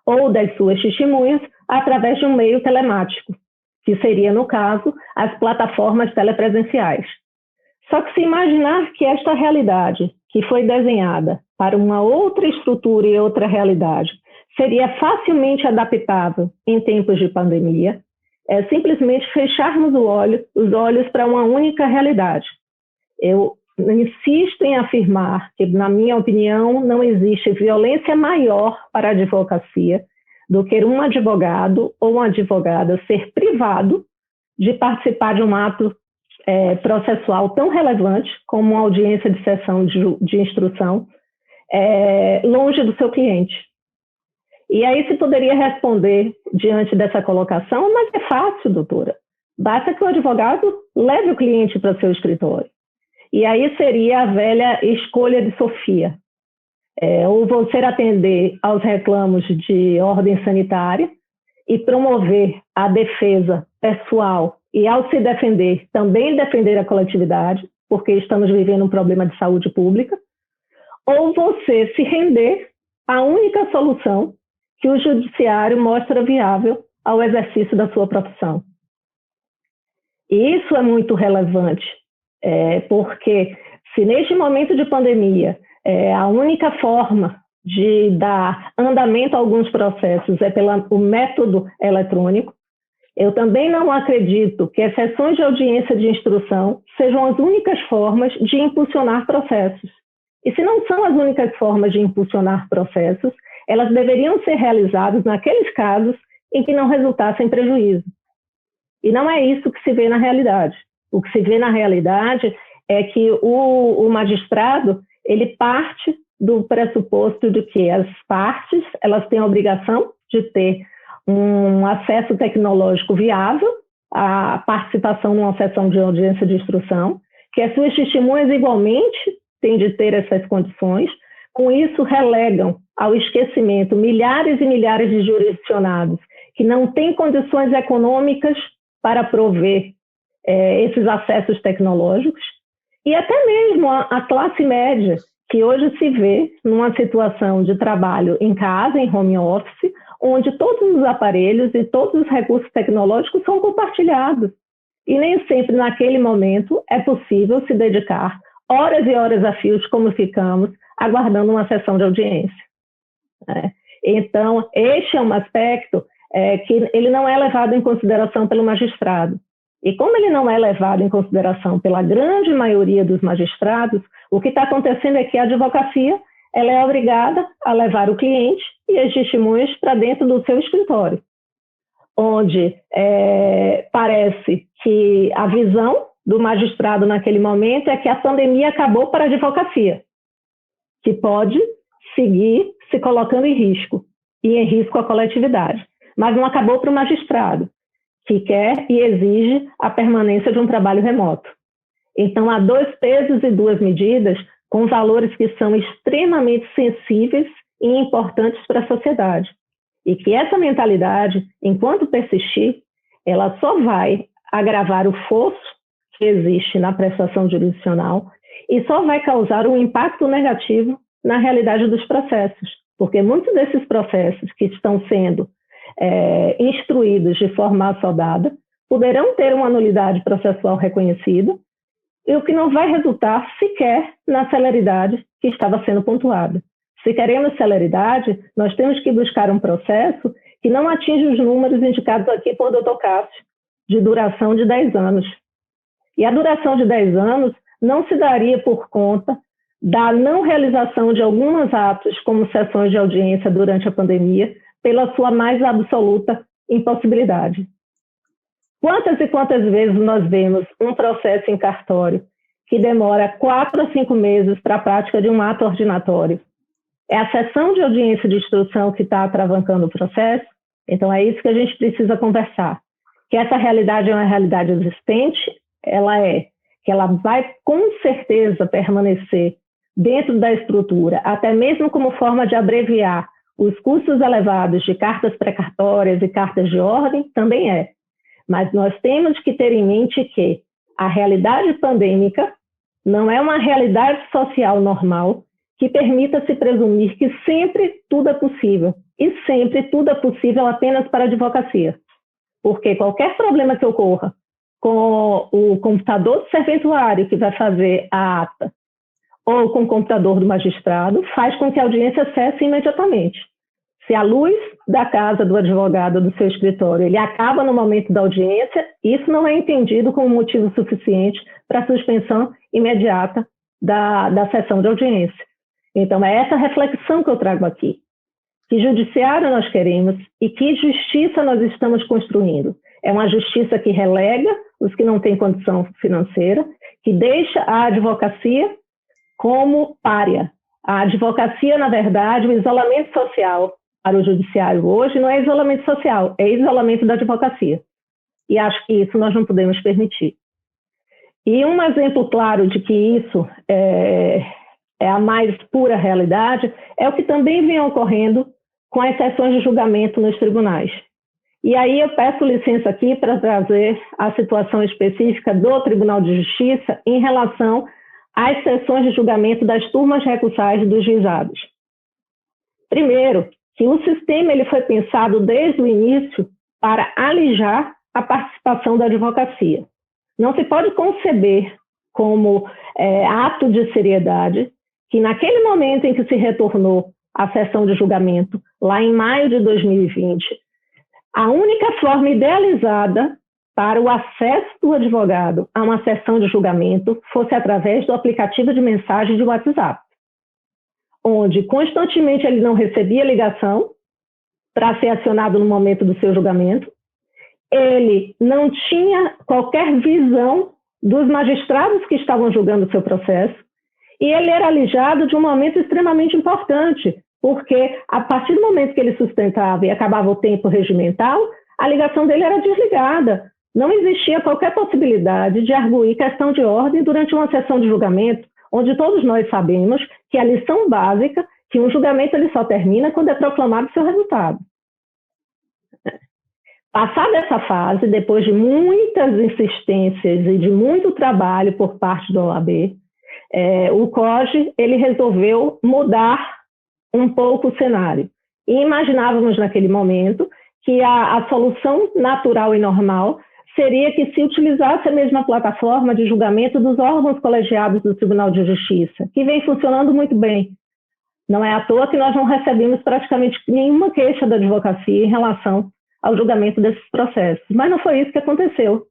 ou das suas testemunhas através de um meio telemático, que seria, no caso, as plataformas telepresenciais. Só que se imaginar que esta realidade, que foi desenhada para uma outra estrutura e outra realidade, seria facilmente adaptável em tempos de pandemia, é simplesmente fecharmos os olhos para uma única realidade. Eu insisto em afirmar que, na minha opinião, não existe violência maior para a advocacia do que um advogado ou uma advogada ser privado de participar de um ato processual tão relevante como uma audiência de sessão de instrução longe do seu cliente. E aí se poderia responder diante dessa colocação, mas é fácil, doutora. Basta que o advogado leve o cliente para o seu escritório. E aí seria a velha escolha de Sofia. Ou você atender aos reclamos de ordem sanitária e promover a defesa pessoal e, ao se defender, também defender a coletividade, porque estamos vivendo um problema de saúde pública, ou você se render à única solução que o judiciário mostra viável ao exercício da sua profissão. E isso é muito relevante, porque se neste momento de pandemia a única forma de dar andamento a alguns processos é pelo método eletrônico, eu também não acredito que as sessões de audiência de instrução sejam as únicas formas de impulsionar processos. E se não são as únicas formas de impulsionar processos, elas deveriam ser realizadas naqueles casos em que não resultassem prejuízo. E não é isso que se vê na realidade. O que se vê na realidade é que o magistrado, ele parte do pressuposto de que as partes, elas têm a obrigação de ter um acesso tecnológico viável à participação numa sessão de audiência de instrução, que as suas testemunhas igualmente têm de ter essas condições, com isso relegam ao esquecimento milhares e milhares de jurisdicionados que não têm condições econômicas para prover esses acessos tecnológicos, e até mesmo a classe média, que hoje se vê numa situação de trabalho em casa, em home office, onde todos os aparelhos e todos os recursos tecnológicos são compartilhados. E nem sempre, naquele momento, é possível se dedicar horas e horas a fios, como ficamos, aguardando uma sessão de audiência. Então, este é um aspecto que ele não é levado em consideração pelo magistrado. E como ele não é levado em consideração pela grande maioria dos magistrados, o que está acontecendo é que a advocacia ela é obrigada a levar o cliente e as testemunhas para dentro do seu escritório, onde parece que a visão do magistrado naquele momento é que a pandemia acabou para a advocacia, que pode seguir se colocando em risco, e em risco a coletividade. Mas não acabou para o magistrado, que quer e exige a permanência de um trabalho remoto. Então, há 2 pesos e 2 medidas com valores que são extremamente sensíveis e importantes para a sociedade. E que essa mentalidade, enquanto persistir, ela só vai agravar o fosso que existe na prestação jurisdicional e só vai causar um impacto negativo na realidade dos processos, porque muitos desses processos que estão sendo instruídos de forma assodada poderão ter uma nulidade processual reconhecida, e o que não vai resultar sequer na celeridade que estava sendo pontuada. Se queremos celeridade, nós temos que buscar um processo que não atinja os números indicados aqui por Dr. Cássio, de duração de 10 anos. E a duração de 10 anos não se daria por conta da não realização de alguns atos, como sessões de audiência durante a pandemia, pela sua mais absoluta impossibilidade. Quantas e quantas vezes nós vemos um processo em cartório que demora 4 a 5 meses para a prática de um ato ordinatório? É a sessão de audiência de instrução que está atravancando o processo? Então é isso que a gente precisa conversar. Que essa realidade é uma realidade existente, que ela vai com certeza permanecer dentro da estrutura, até mesmo como forma de abreviar os custos elevados de cartas precatórias e cartas de ordem, também é. Mas nós temos que ter em mente que a realidade pandêmica não é uma realidade social normal que permita se presumir que sempre tudo é possível. E sempre tudo é possível apenas para a advocacia. Porque qualquer problema que ocorra com o computador do serventuário que vai fazer a ata ou com o computador do magistrado faz com que a audiência cesse imediatamente. Se a luz da casa do advogado do seu escritório ele acaba no momento da audiência, isso não é entendido como motivo suficiente para a suspensão imediata da sessão de audiência. Então, é essa reflexão que eu trago aqui. Que judiciário nós queremos e que justiça nós estamos construindo? É uma justiça que relega os que não têm condição financeira, que deixa a advocacia como pária. A advocacia, na verdade, o isolamento social para o judiciário hoje não é isolamento social, é isolamento da advocacia. E acho que isso nós não podemos permitir. E um exemplo claro de que isso é a mais pura realidade é o que também vem ocorrendo com as sessões de julgamento nos tribunais. E aí eu peço licença aqui para trazer a situação específica do Tribunal de Justiça em relação às sessões de julgamento das turmas recursais dos juizados. Primeiro, que o sistema ele foi pensado desde o início para alijar a participação da advocacia. Não se pode conceber como ato de seriedade que naquele momento em que se retornou à sessão de julgamento, lá em maio de 2020, a única forma idealizada para o acesso do advogado a uma sessão de julgamento fosse através do aplicativo de mensagem de WhatsApp, onde constantemente ele não recebia ligação para ser acionado no momento do seu julgamento, ele não tinha qualquer visão dos magistrados que estavam julgando o seu processo, e ele era alijado de um momento extremamente importante, porque a partir do momento que ele sustentava e acabava o tempo regimental, a ligação dele era desligada. Não existia qualquer possibilidade de arguir questão de ordem durante uma sessão de julgamento, onde todos nós sabemos que a lição básica, que um julgamento ele só termina quando é proclamado seu resultado. Passada essa fase, depois de muitas insistências e de muito trabalho por parte da OAB, o COJ ele resolveu mudar um pouco o cenário. E imaginávamos naquele momento que a solução natural e normal seria que se utilizasse a mesma plataforma de julgamento dos órgãos colegiados do Tribunal de Justiça, que vem funcionando muito bem. Não é à toa que nós não recebemos praticamente nenhuma queixa da advocacia em relação ao julgamento desses processos. Mas não foi isso que aconteceu.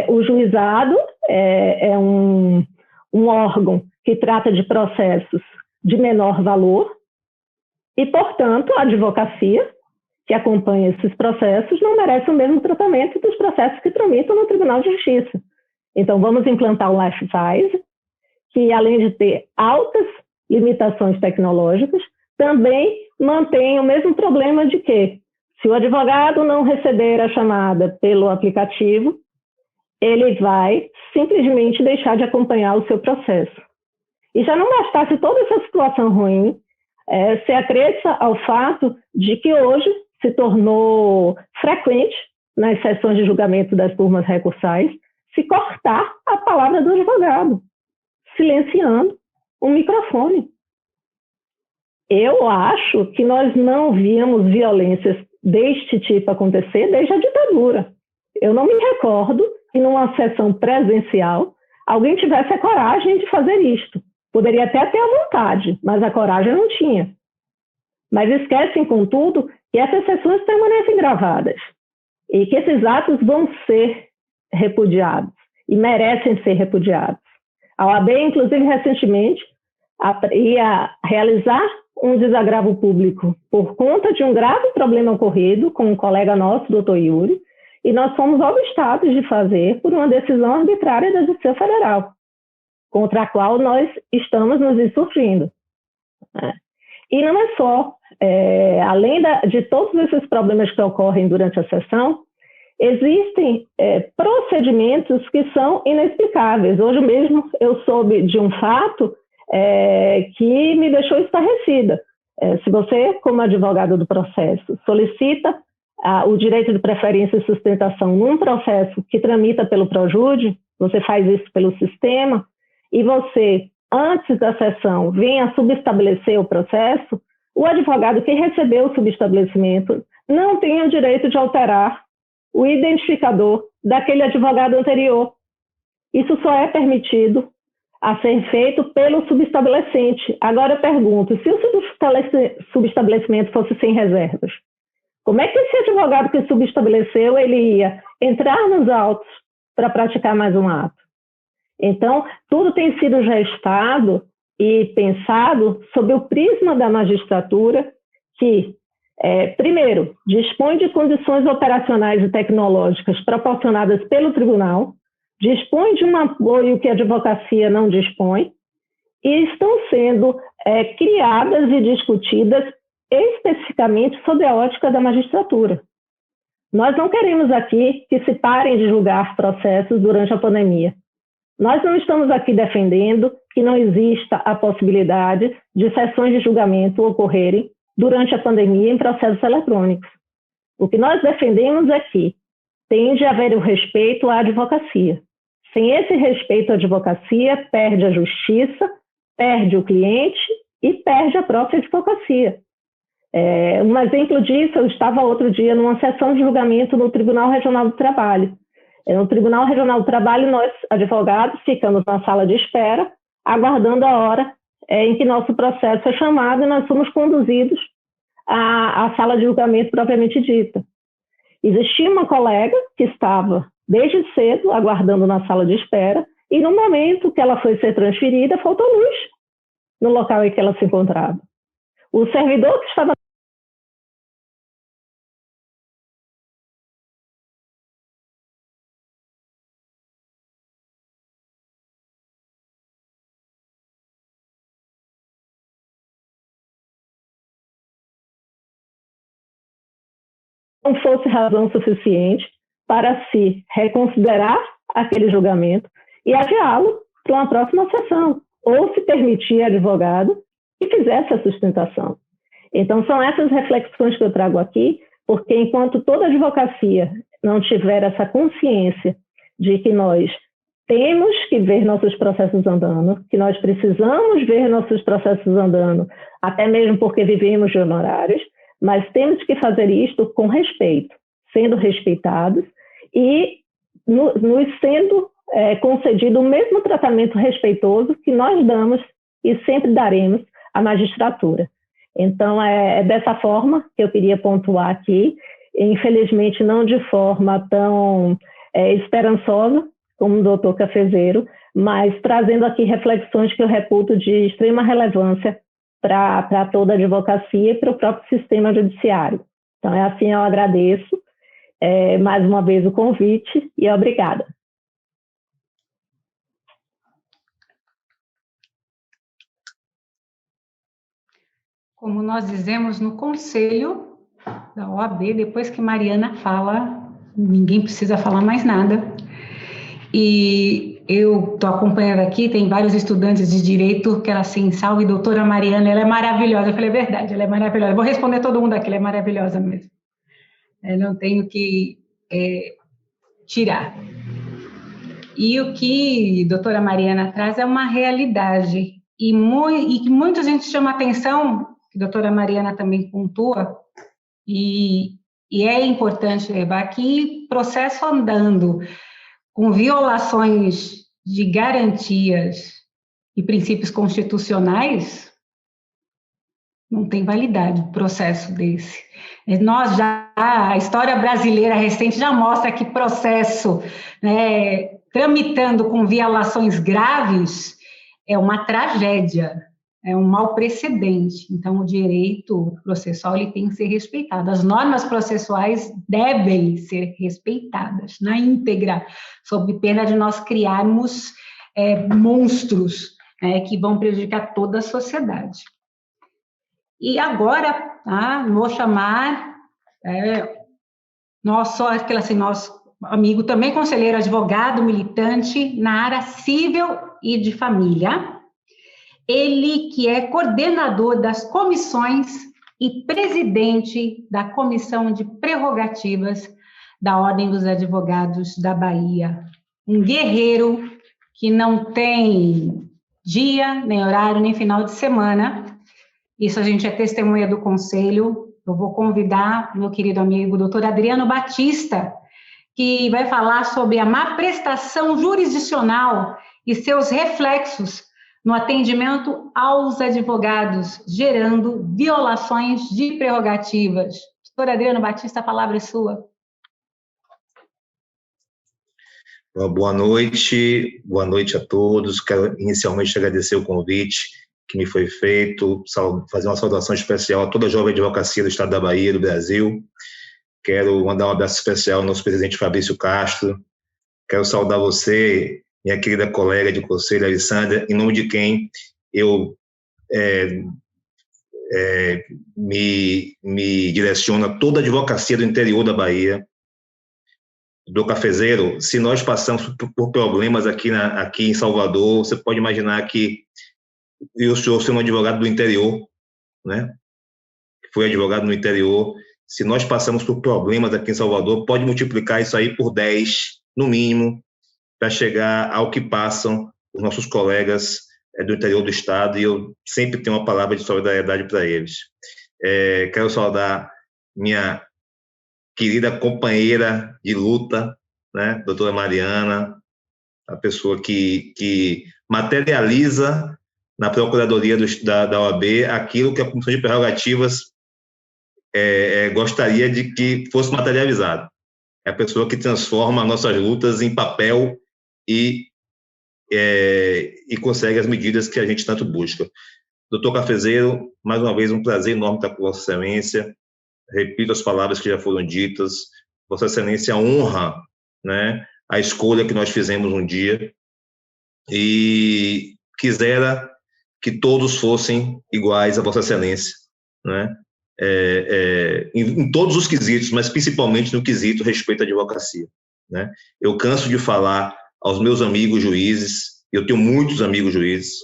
O juizado é um órgão que trata de processos de menor valor e, portanto, a advocacia, que acompanha esses processos, não merece o mesmo tratamento dos processos que tramitam no Tribunal de Justiça. Então, vamos implantar um life size, que, além de ter altas limitações tecnológicas, também mantém o mesmo problema de que, se o advogado não receber a chamada pelo aplicativo, ele vai simplesmente deixar de acompanhar o seu processo. E já não bastasse toda essa situação ruim, se acresça ao fato de que hoje se tornou frequente, nas sessões de julgamento das turmas recursais, se cortar a palavra do advogado, silenciando o microfone. Eu acho que nós não víamos violências deste tipo acontecer desde a ditadura. Eu não me recordo que numa sessão presencial alguém tivesse a coragem de fazer isto. Poderia até ter a vontade, mas a coragem não tinha. Mas esquecem, contudo, que essas sessões permanecem gravadas e que esses atos vão ser repudiados e merecem ser repudiados. A OAB, inclusive, recentemente, ia realizar um desagravo público por conta de um grave problema ocorrido com um colega nosso, doutor Yuri, e nós fomos obstados de fazer por uma decisão arbitrária da Justiça Federal, contra a qual nós estamos nos insurgindo. E não é só, além de todos esses problemas que ocorrem durante a sessão, existem procedimentos que são inexplicáveis. Hoje mesmo eu soube de um fato que me deixou estarrecida. Se você, como advogado do processo, solicita o direito de preferência e sustentação num processo que tramita pelo Projúdi, você faz isso pelo sistema, e você, antes da sessão, vem a subestabelecer o processo, o advogado que recebeu o subestabelecimento não tem o direito de alterar o identificador daquele advogado anterior. Isso só é permitido a ser feito pelo subestabelecente. Agora eu pergunto, se o subestabelecimento fosse sem reservas, como é que esse advogado que subestabeleceu, ele ia entrar nos autos para praticar mais um ato? Então, tudo tem sido gestado e pensado sob o prisma da magistratura que, primeiro, dispõe de condições operacionais e tecnológicas proporcionadas pelo tribunal, dispõe de um apoio que a advocacia não dispõe e estão sendo criadas e discutidas especificamente sob a ótica da magistratura. Nós não queremos aqui que se parem de julgar processos durante a pandemia. Nós não estamos aqui defendendo que não exista a possibilidade de sessões de julgamento ocorrerem durante a pandemia em processos eletrônicos. O que nós defendemos é que tem de haver o respeito à advocacia. Sem esse respeito à advocacia, perde a justiça, perde o cliente e perde a própria advocacia. Um exemplo disso, eu estava outro dia numa sessão de julgamento no Tribunal Regional do Trabalho. No Tribunal Regional do Trabalho, nós, advogados, ficamos na sala de espera, aguardando a hora em que nosso processo é chamado e nós somos conduzidos à sala de julgamento propriamente dita. Existia uma colega que estava desde cedo aguardando na sala de espera e no momento que ela foi ser transferida, faltou luz no local em que ela se encontrava. O servidor que estava não fosse razão suficiente para se reconsiderar aquele julgamento e adiá-lo para uma próxima sessão, ou se permitir advogado que fizesse a sustentação. Então, são essas reflexões que eu trago aqui, porque enquanto toda advocacia não tiver essa consciência de que nós temos que ver nossos processos andando, que nós precisamos ver nossos processos andando, até mesmo porque vivemos de honorários, mas temos que fazer isto com respeito, sendo respeitados e nos sendo concedido o mesmo tratamento respeitoso que nós damos e sempre daremos à magistratura. Então, é dessa forma que eu queria pontuar aqui, infelizmente não de forma tão esperançosa como o doutor Cafezeiro, mas trazendo aqui reflexões que eu reputo de extrema relevância para toda a advocacia e para o próprio sistema judiciário. Então, assim, eu agradeço mais uma vez o convite e obrigada. Como nós dizemos no conselho da OAB, depois que Mariana fala, ninguém precisa falar mais nada. E eu estou acompanhando aqui, tem vários estudantes de direito que ela assim, salve doutora Mariana, ela é maravilhosa. Eu falei, é verdade, ela é maravilhosa. Vou responder todo mundo aqui, ela é maravilhosa mesmo. Eu não tenho que tirar. E o que a doutora Mariana traz é uma realidade. E que muita gente chama atenção, que a doutora Mariana também pontua, e é importante levar aqui processo andando, com violações de garantias e princípios constitucionais, não tem validade um processo desse. A história brasileira recente já mostra que processo tramitando com violações graves é uma tragédia, é um mau precedente. Então, o direito processual ele tem que ser respeitado. As normas processuais devem ser respeitadas na íntegra, sob pena de nós criarmos monstros que vão prejudicar toda a sociedade. E agora, vou chamar nosso amigo, também conselheiro, advogado, militante na área civil e de família, ele que é coordenador das comissões e presidente da Comissão de Prerrogativas da Ordem dos Advogados da Bahia. Um guerreiro que não tem dia, nem horário, nem final de semana. Isso a gente é testemunha do conselho. Eu vou convidar meu querido amigo, doutor Adriano Batista, que vai falar sobre a má prestação jurisdicional e seus reflexos no atendimento aos advogados, gerando violações de prerrogativas. Doutor Adriano Batista, a palavra é sua. Boa noite a todos. Quero inicialmente agradecer o convite que me foi feito, fazer uma saudação especial a toda a jovem advocacia do Estado da Bahia, do Brasil. Quero mandar um abraço especial ao nosso presidente Fabrício Castro. Quero saudar você, minha querida colega de conselho, Alessandra, em nome de quem eu me direciono a toda a advocacia do interior da Bahia. Do Cafezeiro, se nós passamos por problemas aqui em Salvador, você pode imaginar que eu sou um advogado do interior, né? Fui advogado no interior. Se nós passamos por problemas aqui em Salvador, pode multiplicar isso aí por 10, no mínimo, para chegar ao que passam os nossos colegas do interior do estado, e eu sempre tenho uma palavra de solidariedade para eles. Quero saudar minha querida companheira de luta, né, doutora Mariana, a pessoa que materializa na Procuradoria da OAB aquilo que a Comissão de Prerrogativas gostaria de que fosse materializado. É a pessoa que transforma nossas lutas em papel e consegue as medidas que a gente tanto busca. Doutor Cafezeiro, mais uma vez um prazer enorme estar com Vossa Excelência. Repito as palavras que já foram ditas. Vossa Excelência honra, né, a escolha que nós fizemos um dia e quisera que todos fossem iguais a Vossa Excelência, né, em todos os quesitos, mas principalmente no quesito respeito à advocacia, né. Eu canso de falar aos meus amigos juízes Eu tenho muitos amigos juízes,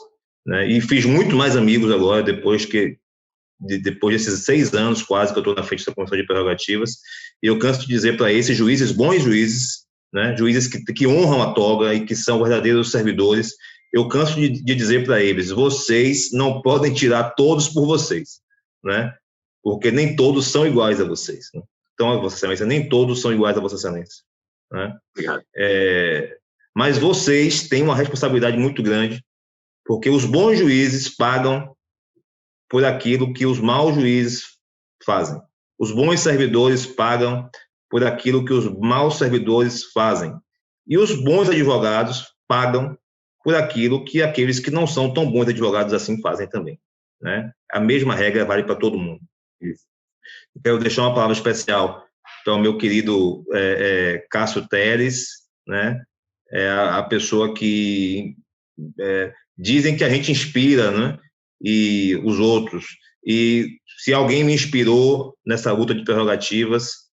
né? E fiz muito mais amigos agora, depois desses 6 anos quase que eu estou na frente da Comissão de Prerrogativas. E eu canso de dizer para esses juízes, bons juízes, né? Juízes que honram a toga e que são verdadeiros servidores, eu canso de dizer para eles: vocês não podem tirar todos por vocês, né? Porque nem todos são iguais a vocês, né? Então, Vossa Excelência, nem todos são iguais a Vossa Excelência, né? Obrigado. Mas vocês têm uma responsabilidade muito grande, porque os bons juízes pagam por aquilo que os maus juízes fazem. Os bons servidores pagam por aquilo que os maus servidores fazem. E os bons advogados pagam por aquilo que aqueles que não são tão bons advogados assim fazem também, né? A mesma regra vale para todo mundo. Isso. Quero deixar uma palavra especial para o meu querido Cássio Teres, né? A pessoa que dizem que a gente inspira, né? E os outros. E se alguém me inspirou nessa luta de prerrogativas,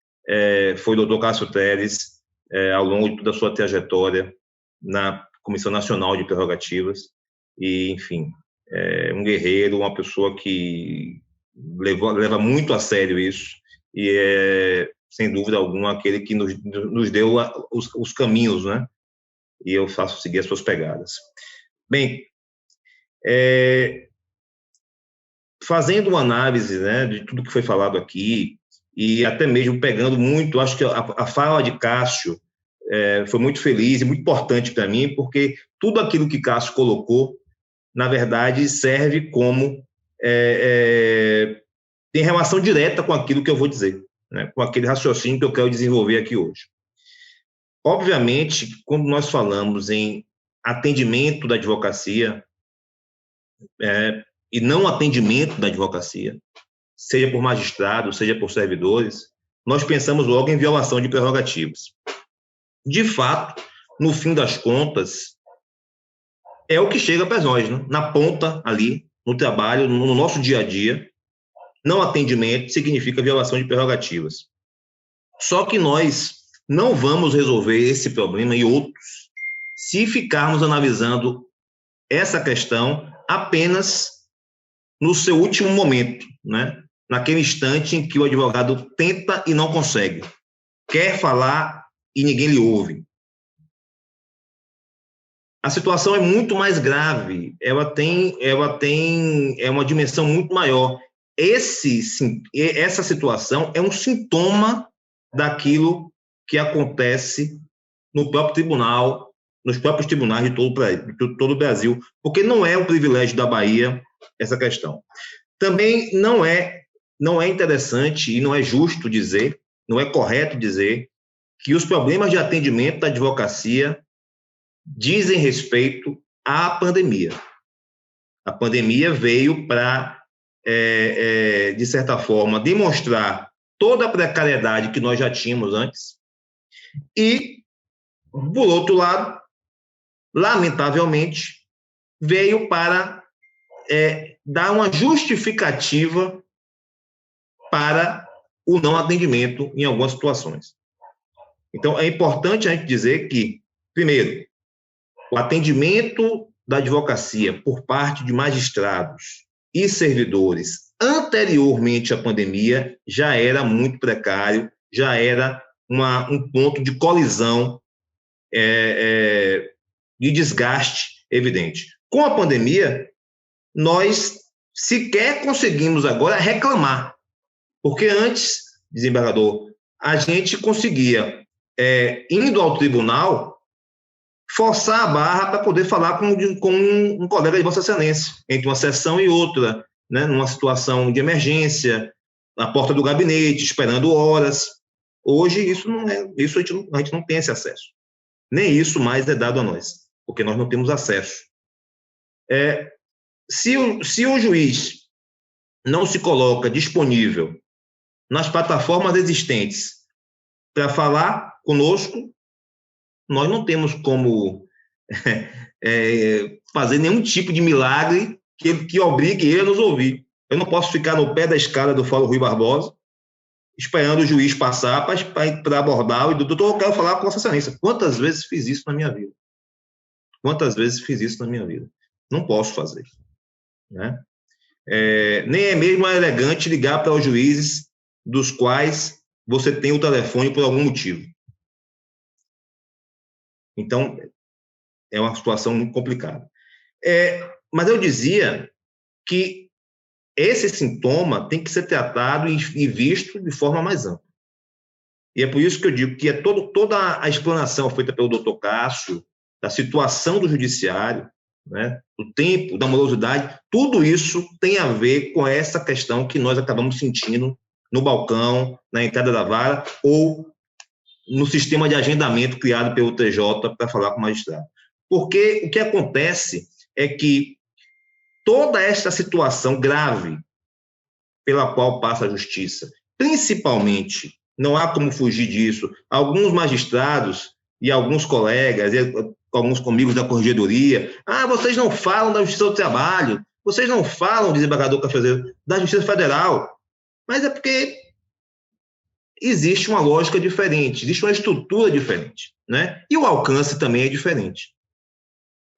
foi o doutor Cássio Teres, ao longo de toda a sua trajetória na Comissão Nacional de Prerrogativas. E, enfim, um guerreiro, uma pessoa que leva muito a sério isso, e sem dúvida alguma, aquele que nos deu os caminhos, né? E eu faço seguir as suas pegadas. Bem, fazendo uma análise, né, de tudo que foi falado aqui, e até mesmo pegando muito, acho que a fala de Cássio foi muito feliz e muito importante para mim, porque tudo aquilo que Cássio colocou, na verdade, serve como tem relação direta com aquilo que eu vou dizer, né, com aquele raciocínio que eu quero desenvolver aqui hoje. Obviamente, quando nós falamos em atendimento da advocacia, e não atendimento da advocacia, seja por magistrados, seja por servidores, nós pensamos logo em violação de prerrogativas. De fato, no fim das contas, é o que chega para nós, né? Na ponta ali, no trabalho, no nosso dia a dia, não atendimento significa violação de prerrogativas. Só que nós não vamos resolver esse problema e outros se ficarmos analisando essa questão apenas no seu último momento, né? Naquele instante em que o advogado tenta e não consegue, quer falar e ninguém lhe ouve. A situação é muito mais grave, ela tem uma dimensão muito maior. Essa situação é um sintoma daquilo que acontece no próprio tribunal, nos próprios tribunais de todo o Brasil, porque não é um privilégio da Bahia essa questão. Também não é interessante e não é justo dizer, não é correto dizer que os problemas de atendimento da advocacia dizem respeito à pandemia. A pandemia veio para, de certa forma, demonstrar toda a precariedade que nós já tínhamos antes e, por outro lado, lamentavelmente, veio para dar uma justificativa para o não atendimento em algumas situações. Então, é importante a gente dizer que, primeiro, o atendimento da advocacia por parte de magistrados e servidores anteriormente à pandemia já era muito precário, já era um ponto de colisão, de desgaste evidente. Com a pandemia, nós sequer conseguimos agora reclamar, porque antes, desembargador, a gente conseguia, indo ao tribunal, forçar a barra para poder falar com um colega de Vossa Excelência, entre uma sessão e outra, né, numa situação de emergência, na porta do gabinete, esperando horas. Hoje, isso a gente não tem esse acesso. Nem isso mais é dado a nós, porque nós não temos acesso. Se o juiz não se coloca disponível nas plataformas existentes para falar conosco, nós não temos como fazer nenhum tipo de milagre que obrigue ele a nos ouvir. Eu não posso ficar no pé da escada do Fórum Rui Barbosa, esperando o juiz passar para abordar e doutor, eu quero falar com Vossa Excelência. Quantas vezes fiz isso na minha vida? Quantas vezes fiz isso na minha vida? Não posso fazer, né? Nem é mesmo elegante ligar para os juízes dos quais você tem o telefone por algum motivo. Então, é uma situação muito complicada. Mas eu dizia que esse sintoma tem que ser tratado e visto de forma mais ampla. E é por isso que eu digo que toda a explanação feita pelo doutor Cássio, da situação do judiciário, né, do tempo, da morosidade, tudo isso tem a ver com essa questão que nós acabamos sentindo no balcão, na entrada da vara, ou no sistema de agendamento criado pelo TJ para falar com o magistrado. Porque o que acontece é que toda esta situação grave pela qual passa a justiça, principalmente, não há como fugir disso, alguns magistrados e alguns colegas, e alguns amigos da corregedoria, vocês não falam da Justiça do Trabalho, vocês não falam, desembargador Cafezeiro, da Justiça Federal, mas é porque existe uma lógica diferente, existe uma estrutura diferente, né? E o alcance também é diferente.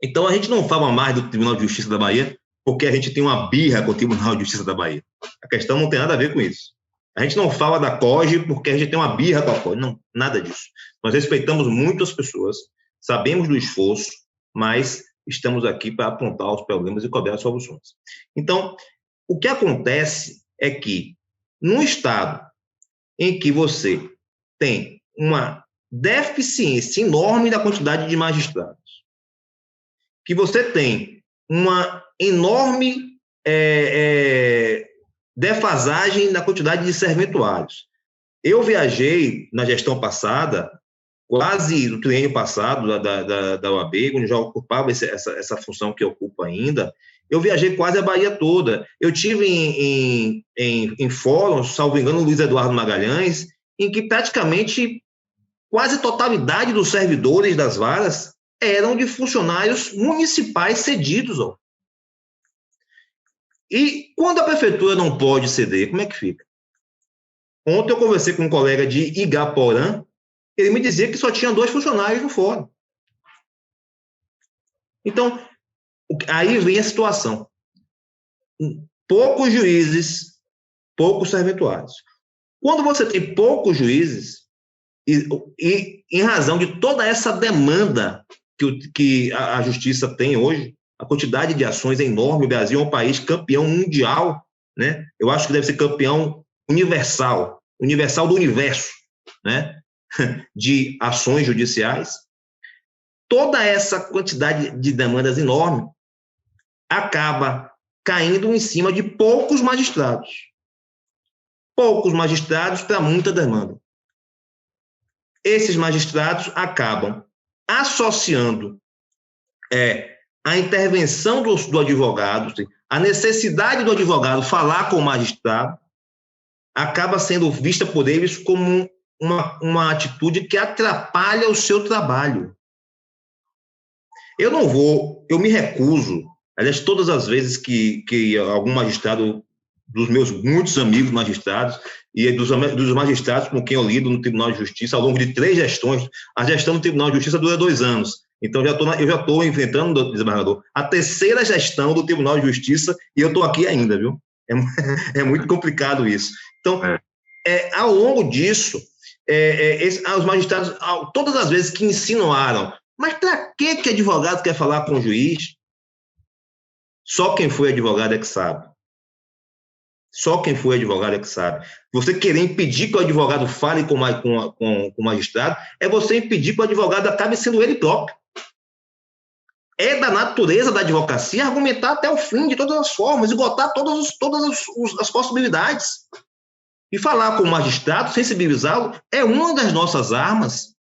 Então, a gente não fala mais do Tribunal de Justiça da Bahia porque a gente tem uma birra com o Tribunal de Justiça da Bahia. A questão não tem nada a ver com isso. A gente não fala da COGE porque a gente tem uma birra com a COGE. Não, nada disso. Nós respeitamos muito as pessoas, sabemos do esforço, mas estamos aqui para apontar os problemas e cobrar soluções. Então, o que acontece é que, num Estado em que você tem uma deficiência enorme da quantidade de magistrados, que você tem uma enorme defasagem na quantidade de serventuários. Eu viajei na gestão passada, quase no triênio passado da OAB, quando já ocupava essa função que ocupa ainda, eu viajei quase a Bahia toda. Eu tive em fóruns, salvo engano, Luiz Eduardo Magalhães, em que praticamente quase totalidade dos servidores das varas eram de funcionários municipais cedidos. E quando a prefeitura não pode ceder, como é que fica? Ontem eu conversei com um colega de Igaporã, ele me dizia que só tinha 2 funcionários no fórum. Então, aí vem a situação. Poucos juízes, poucos serventuários. Quando você tem poucos juízes, e em razão de toda essa demanda que a justiça tem hoje, a quantidade de ações é enorme, o Brasil é um país campeão mundial, né? Eu acho que deve ser campeão universal do universo, né? De ações judiciais. Toda essa quantidade de demandas enorme acaba caindo em cima de poucos magistrados. Poucos magistrados para muita demanda. Esses magistrados acabam associando a intervenção do advogado, a necessidade do advogado falar com o magistrado, acaba sendo vista por eles como uma atitude que atrapalha o seu trabalho. Eu me recuso, aliás, todas as vezes que algum magistrado, dos meus muitos amigos magistrados, e dos magistrados com quem eu lido no Tribunal de Justiça, ao longo de 3 gestões, a gestão do Tribunal de Justiça dura 2 anos. Então, eu já estou enfrentando, desembargador, a 3ª gestão do Tribunal de Justiça e eu estou aqui ainda, viu? É muito complicado isso. Então, ao longo disso, os magistrados, todas as vezes que insinuaram, mas para que advogado quer falar com o juiz? Só quem foi advogado é que sabe. Só quem foi advogado é que sabe. Você querer impedir que o advogado fale com o magistrado é você impedir que o advogado acabe sendo ele próprio. É da natureza da advocacia argumentar até o fim, de todas as formas, esgotar todas as possibilidades. E falar com o magistrado, sensibilizá-lo, é uma das nossas armas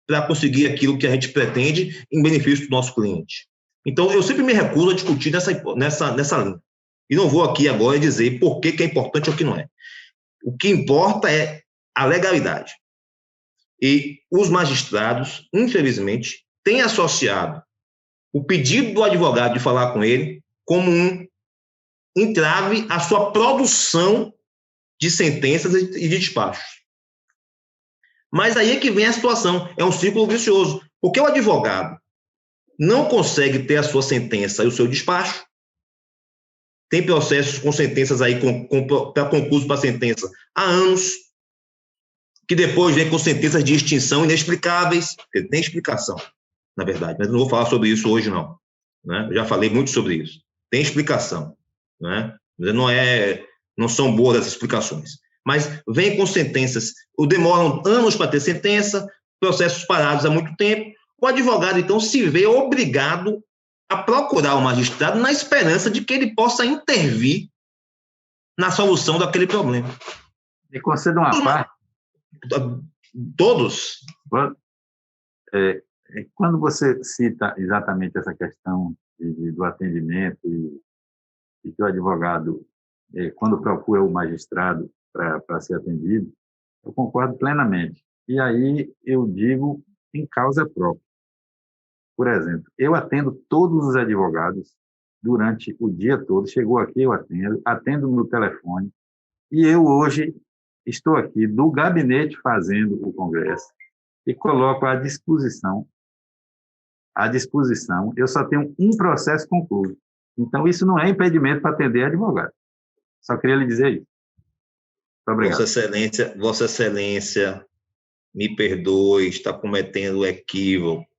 para conseguir aquilo que a gente pretende em benefício do nosso cliente. Então, eu sempre me recuso a discutir nessa linha. E não vou aqui agora dizer por que é importante ou que não é. O que importa é a legalidade. E os magistrados, infelizmente, têm associado o pedido do advogado de falar com ele como um entrave à sua produção de sentenças e de despachos. Mas aí é que vem a situação, é um círculo vicioso. Porque o advogado, não consegue ter a sua sentença e o seu despacho. Tem processos com sentenças aí, para concurso para sentença, há anos, que depois vem com sentenças de extinção inexplicáveis, porque tem explicação, na verdade, mas não vou falar sobre isso hoje, não. Né? Eu já falei muito sobre isso. Tem explicação. Né? Não são boas as explicações. Mas vem com sentenças, demoram anos para ter sentença, processos parados há muito tempo. O advogado, então, se vê obrigado a procurar o magistrado na esperança de que ele possa intervir na solução daquele problema. Me conceda uma parte. Todos. Quando você cita exatamente essa questão do atendimento e que o advogado, quando procura o magistrado para ser atendido, eu concordo plenamente. E aí eu digo em causa própria. Por exemplo, eu atendo todos os advogados durante o dia todo. Chegou aqui, eu atendo no telefone. E eu hoje estou aqui do gabinete fazendo o congresso e coloco à disposição, eu só tenho um processo concluído. Então, isso não é impedimento para atender advogado. Só queria lhe dizer isso. Muito obrigado. Vossa Excelência, me perdoe, está cometendo equívoco.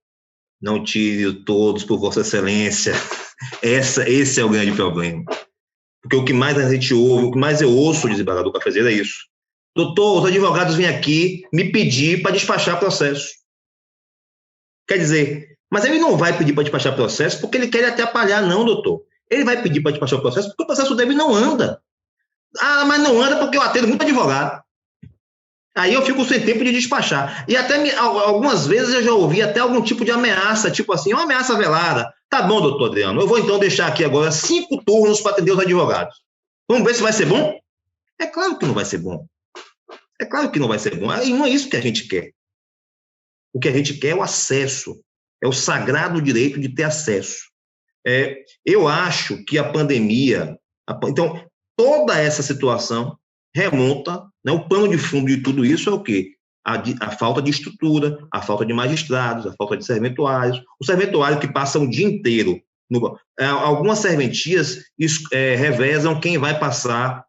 Não tire todos por Vossa Excelência. Esse é o grande problema. Porque o que mais a gente ouve, o que mais eu ouço o desembargador Cafezeiro é isso. Doutor, os advogados vêm aqui me pedir para despachar processo. Quer dizer, mas ele não vai pedir para despachar processo porque ele quer atrapalhar, não, doutor. Ele vai pedir para despachar o processo porque o processo dele não anda. Ah, mas não anda porque eu atendo muito advogado. Aí eu fico sem tempo de despachar. E até algumas vezes eu já ouvi até algum tipo de ameaça, tipo assim, uma ameaça velada. Tá bom, doutor Adriano, eu vou então deixar aqui agora 5 turnos para atender os advogados. Vamos ver se vai ser bom? É claro que não vai ser bom. É claro que não vai ser bom. E não é isso que a gente quer. O que a gente quer é o acesso. É o sagrado direito de ter acesso. Eu acho que a pandemia... Então, toda essa situação remonta, né, o pano de fundo de tudo isso é o quê? A falta de estrutura, a falta de magistrados, a falta de serventuários. O serventuário que passa o dia inteiro. Algumas serventias revezam quem vai passar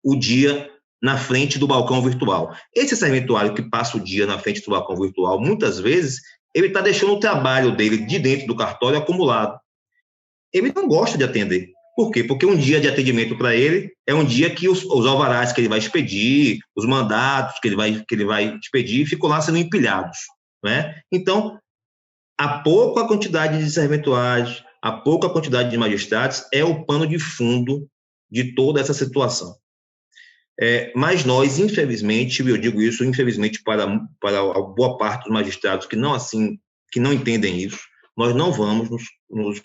o dia na frente do balcão virtual. Esse serventuário que passa o dia na frente do balcão virtual, muitas vezes, ele está deixando o trabalho dele de dentro do cartório acumulado. Ele não gosta de atender. Por quê? Porque um dia de atendimento para ele é um dia que os alvarás que ele vai expedir, os mandatos que ele vai expedir, ficam lá sendo empilhados. Né? Então, a pouca quantidade de serventuários, a pouca quantidade de magistrados é o pano de fundo de toda essa situação. Mas nós, infelizmente, eu digo isso, infelizmente, para a boa parte dos magistrados que não entendem isso, nós não vamos nos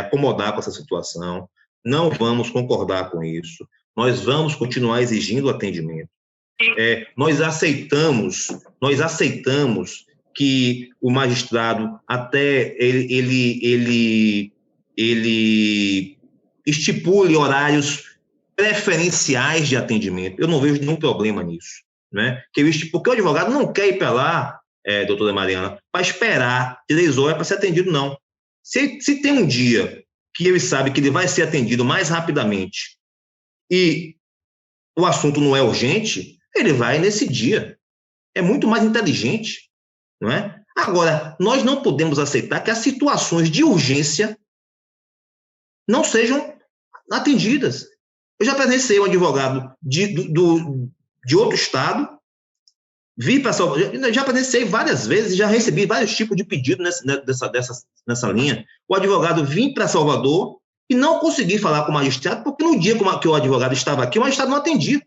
acomodar com essa situação, não vamos concordar com isso, nós vamos continuar exigindo atendimento. Nós aceitamos que o magistrado até ele estipule horários preferenciais de atendimento. Eu não vejo nenhum problema nisso. Né? Porque o advogado não quer ir para lá, doutora Mariana, para esperar 3 horas para ser atendido, não. Se tem um dia que ele sabe que ele vai ser atendido mais rapidamente e o assunto não é urgente, ele vai nesse dia. É muito mais inteligente. Não é? Agora, nós não podemos aceitar que as situações de urgência não sejam atendidas. Eu já presenciei um advogado de outro estado, já presenciei várias vezes, já recebi vários tipos de pedido nessa linha. O advogado vir para Salvador e não conseguir falar com o magistrado, porque no dia que o advogado estava aqui, o magistrado não atendia.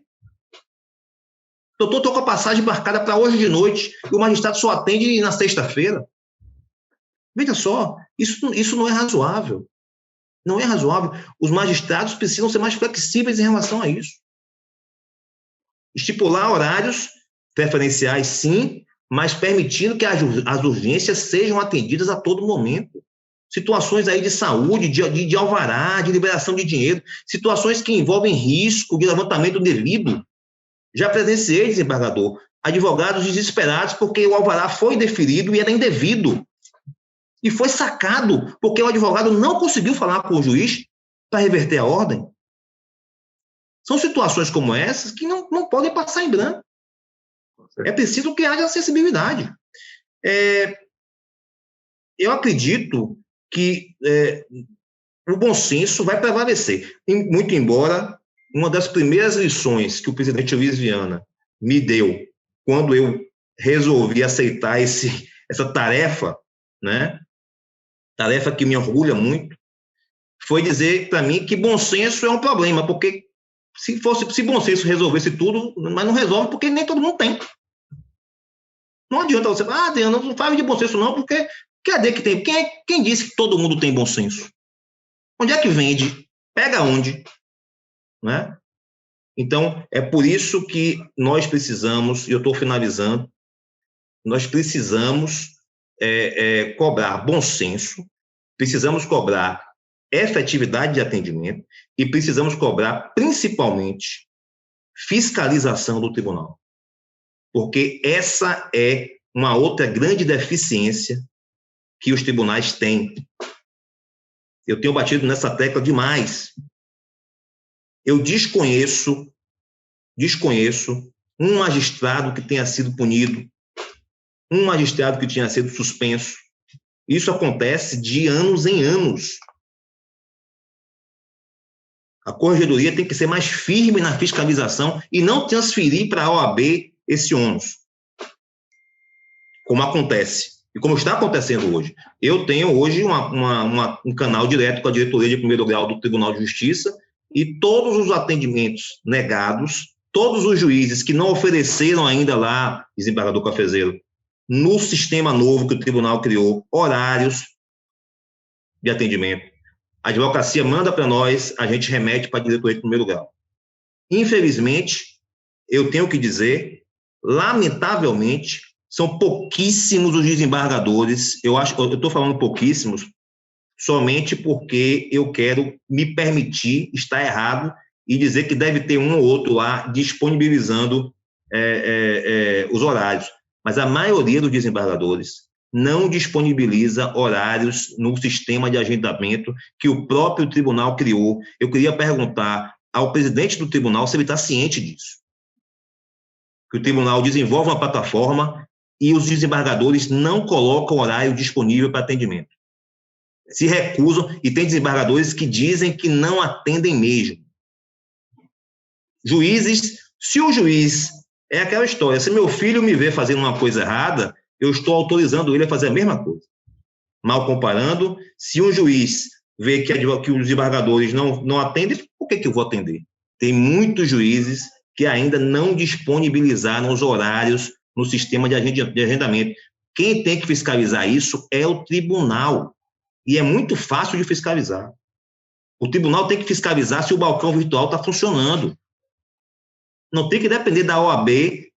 Doutor, estou com a passagem marcada para hoje de noite e o magistrado só atende na sexta-feira. Veja só, isso não é razoável. Não é razoável. Os magistrados precisam ser mais flexíveis em relação a isso. Estipular horários preferenciais, sim, mas permitindo que as urgências sejam atendidas a todo momento. Situações aí de saúde, de alvará, de liberação de dinheiro, situações que envolvem risco de levantamento devido. Já presenciei, desembargador, advogados desesperados porque o alvará foi deferido e era indevido. E foi sacado, porque o advogado não conseguiu falar com o juiz para reverter a ordem. São situações como essas que não podem passar em branco. É preciso que haja sensibilidade. Eu acredito que o bom senso vai prevalecer. Muito embora uma das primeiras lições que o presidente Luiz Viana me deu quando eu resolvi aceitar essa tarefa, né? Tarefa que me orgulha muito, foi dizer para mim que bom senso é um problema, porque se bom senso resolvesse tudo, mas não resolve porque nem todo mundo tem. Não adianta você falar, Adriano, não fale de bom senso não, porque cadê que tem? Quem disse que todo mundo tem bom senso? Onde é que vende? Pega onde? Né? Então, é por isso que nós precisamos, e eu estou finalizando, nós precisamos cobrar bom senso, precisamos cobrar efetividade de atendimento e precisamos cobrar, principalmente, fiscalização do tribunal. Porque essa é uma outra grande deficiência que os tribunais têm. Eu tenho batido nessa tecla demais. Eu desconheço um magistrado que tenha sido punido, um magistrado que tenha sido suspenso. Isso acontece de anos em anos. A Corregedoria tem que ser mais firme na fiscalização e não transferir para a OAB esse ônus, como acontece, e como está acontecendo hoje. Eu tenho hoje um canal direto com a diretoria de primeiro grau do Tribunal de Justiça e todos os atendimentos negados, todos os juízes que não ofereceram ainda lá, desembargador Cafezeiro, no sistema novo que o tribunal criou, horários de atendimento. A advocacia manda para nós, a gente remete para a diretoria de primeiro grau. Infelizmente, eu tenho que dizer, lamentavelmente, são pouquíssimos os desembargadores, eu estou falando pouquíssimos, somente porque eu quero me permitir estar errado e dizer que deve ter um ou outro lá disponibilizando os horários. Mas a maioria dos desembargadores não disponibiliza horários no sistema de agendamento que o próprio tribunal criou. Eu queria perguntar ao presidente do tribunal se ele está ciente disso. Que o tribunal desenvolve uma plataforma e os desembargadores não colocam horário disponível para atendimento. Se recusam, e tem desembargadores que dizem que não atendem mesmo. Juízes, se o juiz, é aquela história, se meu filho me vê fazendo uma coisa errada, eu estou autorizando ele a fazer a mesma coisa. Mal comparando, se um juiz vê que os desembargadores não atendem, por que eu vou atender? Tem muitos juízes que ainda não disponibilizaram os horários no sistema de agendamento. Quem tem que fiscalizar isso é o tribunal. E é muito fácil de fiscalizar. O tribunal tem que fiscalizar se o balcão virtual está funcionando. Não tem que depender da OAB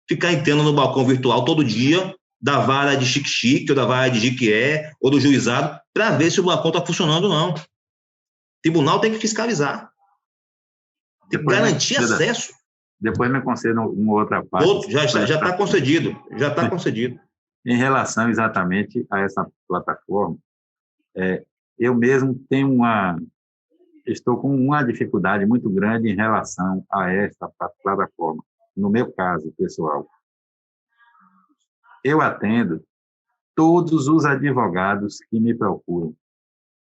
ficar entrando no balcão virtual todo dia, da vara de Xique-Xique, ou da vara de Jiquié, ou do juizado, para ver se o balcão está funcionando ou não. O tribunal tem que fiscalizar. Tem que garantir acesso. Depois me conceda uma outra parte. Já está concedido. Já está concedido. Em relação exatamente a essa plataforma, eu mesmo estou com uma dificuldade muito grande em relação a esta plataforma. No meu caso, pessoal, eu atendo todos os advogados que me procuram.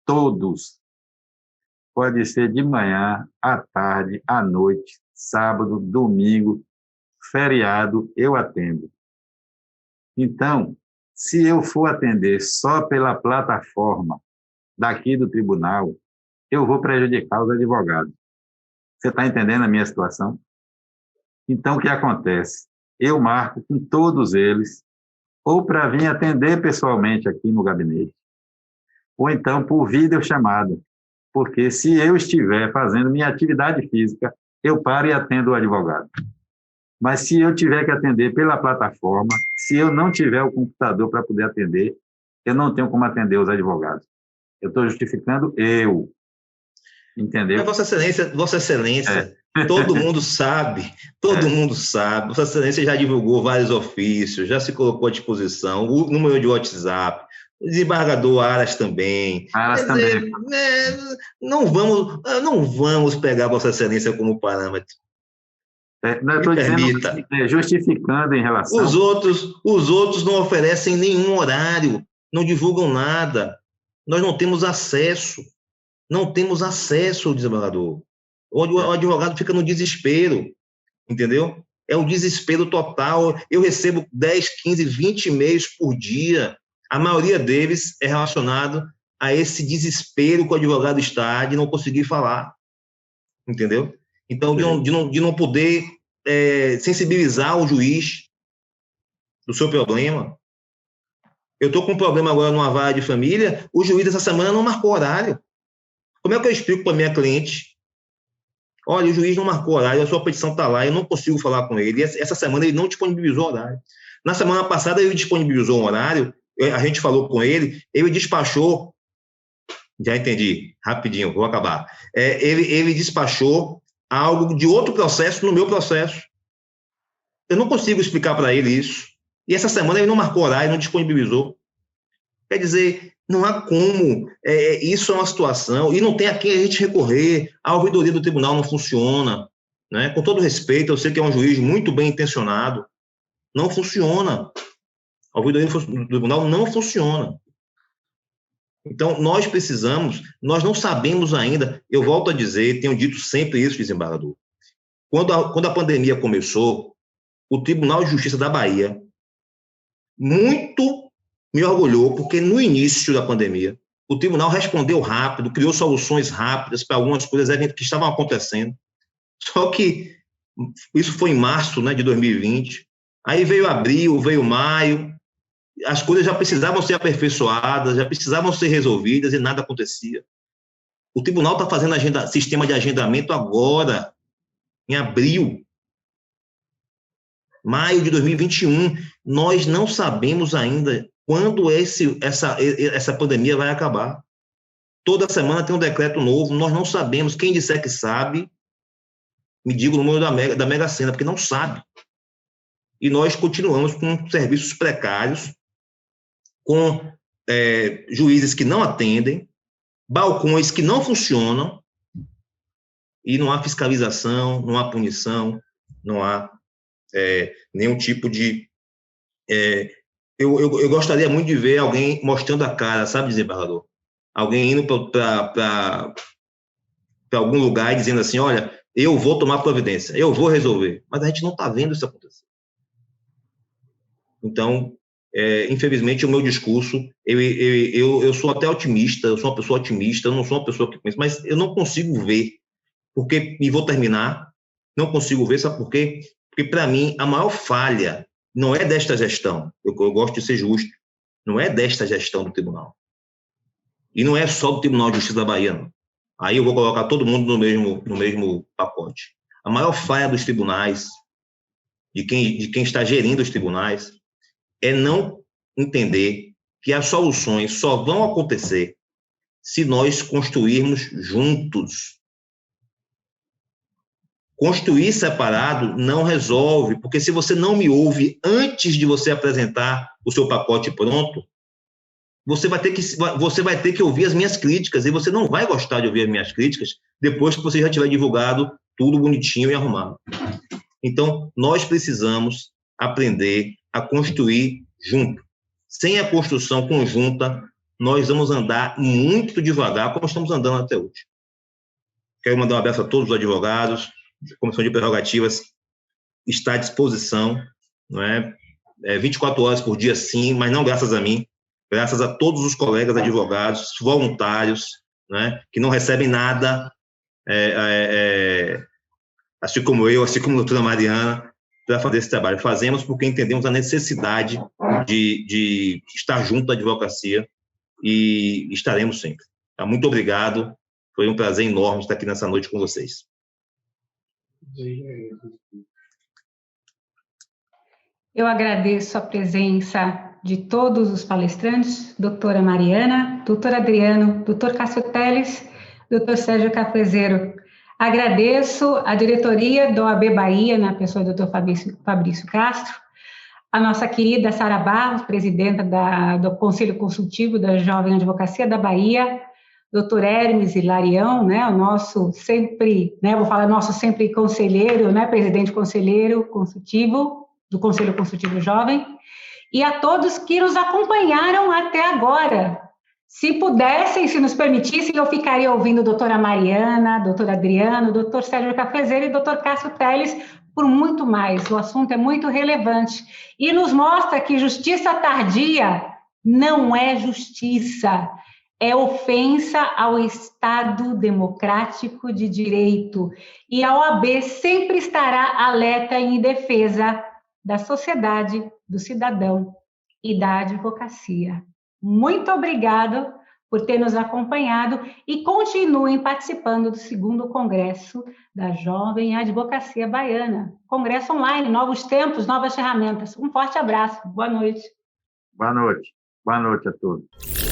Todos. Pode ser de manhã, à tarde, à noite, sábado, domingo, feriado, eu atendo. Então, se eu for atender só pela plataforma daqui do tribunal, eu vou prejudicar os advogados. Você está entendendo a minha situação? Então, o que acontece? Eu marco com todos eles, ou para vir atender pessoalmente aqui no gabinete, ou então por videochamada, porque se eu estiver fazendo minha atividade física, eu paro e atendo o advogado. Mas se eu tiver que atender pela plataforma, se eu não tiver o computador para poder atender, eu não tenho como atender os advogados. Eu estou justificando eu. Entendeu? Mas Vossa Excelência, todo mundo sabe, Vossa Excelência já divulgou vários ofícios, já se colocou à disposição, o número de WhatsApp, desembargador Aras também. Aras Quer também. dizer, não vamos pegar Vossa Excelência como parâmetro. Não estou dizendo, justificando em relação... Os outros não oferecem nenhum horário, não divulgam nada. Nós não temos acesso. Não temos acesso ao desembargador. O advogado fica no desespero, entendeu? É um desespero total. Eu recebo 10, 15, 20 e-mails por dia. A maioria deles é relacionado a esse desespero que o advogado está de não conseguir falar, entendeu? Então, de não poder sensibilizar o juiz do seu problema. Eu estou com um problema agora numa vara de família, o juiz essa semana não marcou horário. Como é que eu explico para a minha cliente? Olha, o juiz não marcou horário, a sua petição está lá, eu não consigo falar com ele. Essa semana ele não disponibilizou horário. Na semana passada ele disponibilizou um horário, a gente falou com ele despachou, já entendi, rapidinho, vou acabar. Ele despachou algo de outro processo no meu processo. Eu não consigo explicar para ele isso. E essa semana ele não marcou horário, não disponibilizou. Quer dizer, não há como, isso é uma situação, e não tem a quem a gente recorrer, a ouvidoria do tribunal não funciona, né? Com todo respeito, eu sei que é um juiz muito bem intencionado, não funciona. A ouvidoria do tribunal não funciona. Então, nós não sabemos ainda, eu volto a dizer, tenho dito sempre isso, desembargador, quando a pandemia começou, o Tribunal de Justiça da Bahia muito me orgulhou, porque no início da pandemia, o tribunal respondeu rápido, criou soluções rápidas para algumas coisas que estavam acontecendo. Só que isso foi em março, né, de 2020. Aí veio abril, veio maio, as coisas já precisavam ser aperfeiçoadas, já precisavam ser resolvidas e nada acontecia. O tribunal está fazendo sistema de agendamento agora, em abril. Maio de 2021, nós não sabemos ainda quando essa pandemia vai acabar. Toda semana tem um decreto novo, nós não sabemos. Quem disser que sabe, me diga o número da Mega Sena, porque não sabe. E nós continuamos com serviços precários, com juízes que não atendem, balcões que não funcionam, e não há fiscalização, não há punição, não há nenhum tipo de... Eu gostaria muito de ver alguém mostrando a cara, sabe, desembargador? Alguém indo para algum lugar e dizendo assim, olha, eu vou tomar providência, eu vou resolver. Mas a gente não está vendo isso acontecer. Então, infelizmente, o meu discurso, eu sou até otimista, eu sou uma pessoa otimista, eu não sou uma pessoa que pensa, mas eu não consigo ver, e vou terminar, não consigo ver, sabe por quê? Porque, para mim, a maior falha não é desta gestão, eu gosto de ser justo, não é desta gestão do tribunal. E não é só do Tribunal de Justiça da Bahia, não. Aí eu vou colocar todo mundo no mesmo pacote. A maior falha dos tribunais, de quem está gerindo os tribunais, é não entender que as soluções só vão acontecer se nós construirmos juntos. Construir separado não resolve, porque se você não me ouve antes de você apresentar o seu pacote pronto, você vai ter que ouvir as minhas críticas, e você não vai gostar de ouvir as minhas críticas depois que você já tiver divulgado tudo bonitinho e arrumado. Então, nós precisamos aprender a construir junto. Sem a construção conjunta, nós vamos andar muito devagar, como estamos andando até hoje. Quero mandar um abraço a todos os advogados. A Comissão de Prerrogativas está à disposição, não é? 24 horas por dia, sim, mas não graças a mim, graças a todos os colegas advogados, voluntários, né, que não recebem nada, assim como eu, assim como a doutora Mariana, para fazer esse trabalho. Fazemos porque entendemos a necessidade de estar junto da advocacia, e estaremos sempre. Tá? Muito obrigado, foi um prazer enorme estar aqui nessa noite com vocês. Eu agradeço a presença de todos os palestrantes, doutora Mariana, doutor Adriano, doutor Cássio Teles, doutor Sérgio Cafezeiro. Agradeço a diretoria da OAB Bahia, na pessoa do doutor Fabrício Castro, a nossa querida Sara Barros, presidenta do Conselho Consultivo da Jovem Advocacia da Bahia, doutor Hermes Hilarião, né, o nosso sempre, né, vou falar nosso sempre conselheiro, né, presidente conselheiro consultivo, do Conselho Consultivo Jovem, e a todos que nos acompanharam até agora. Se pudessem, se nos permitissem, eu ficaria ouvindo a doutora Mariana, doutor Adriano, doutor Sérgio Cafezeiro e doutor Cássio Teles por muito mais. O assunto é muito relevante e nos mostra que justiça tardia não é justiça, é ofensa ao Estado democrático de direito. E a OAB sempre estará alerta em defesa da sociedade, do cidadão e da advocacia. Muito obrigado por ter nos acompanhado e continuem participando do 2º Congresso da Jovem Advocacia Baiana. Congresso online, novos tempos, novas ferramentas. Um forte abraço. Boa noite. Boa noite. Boa noite a todos.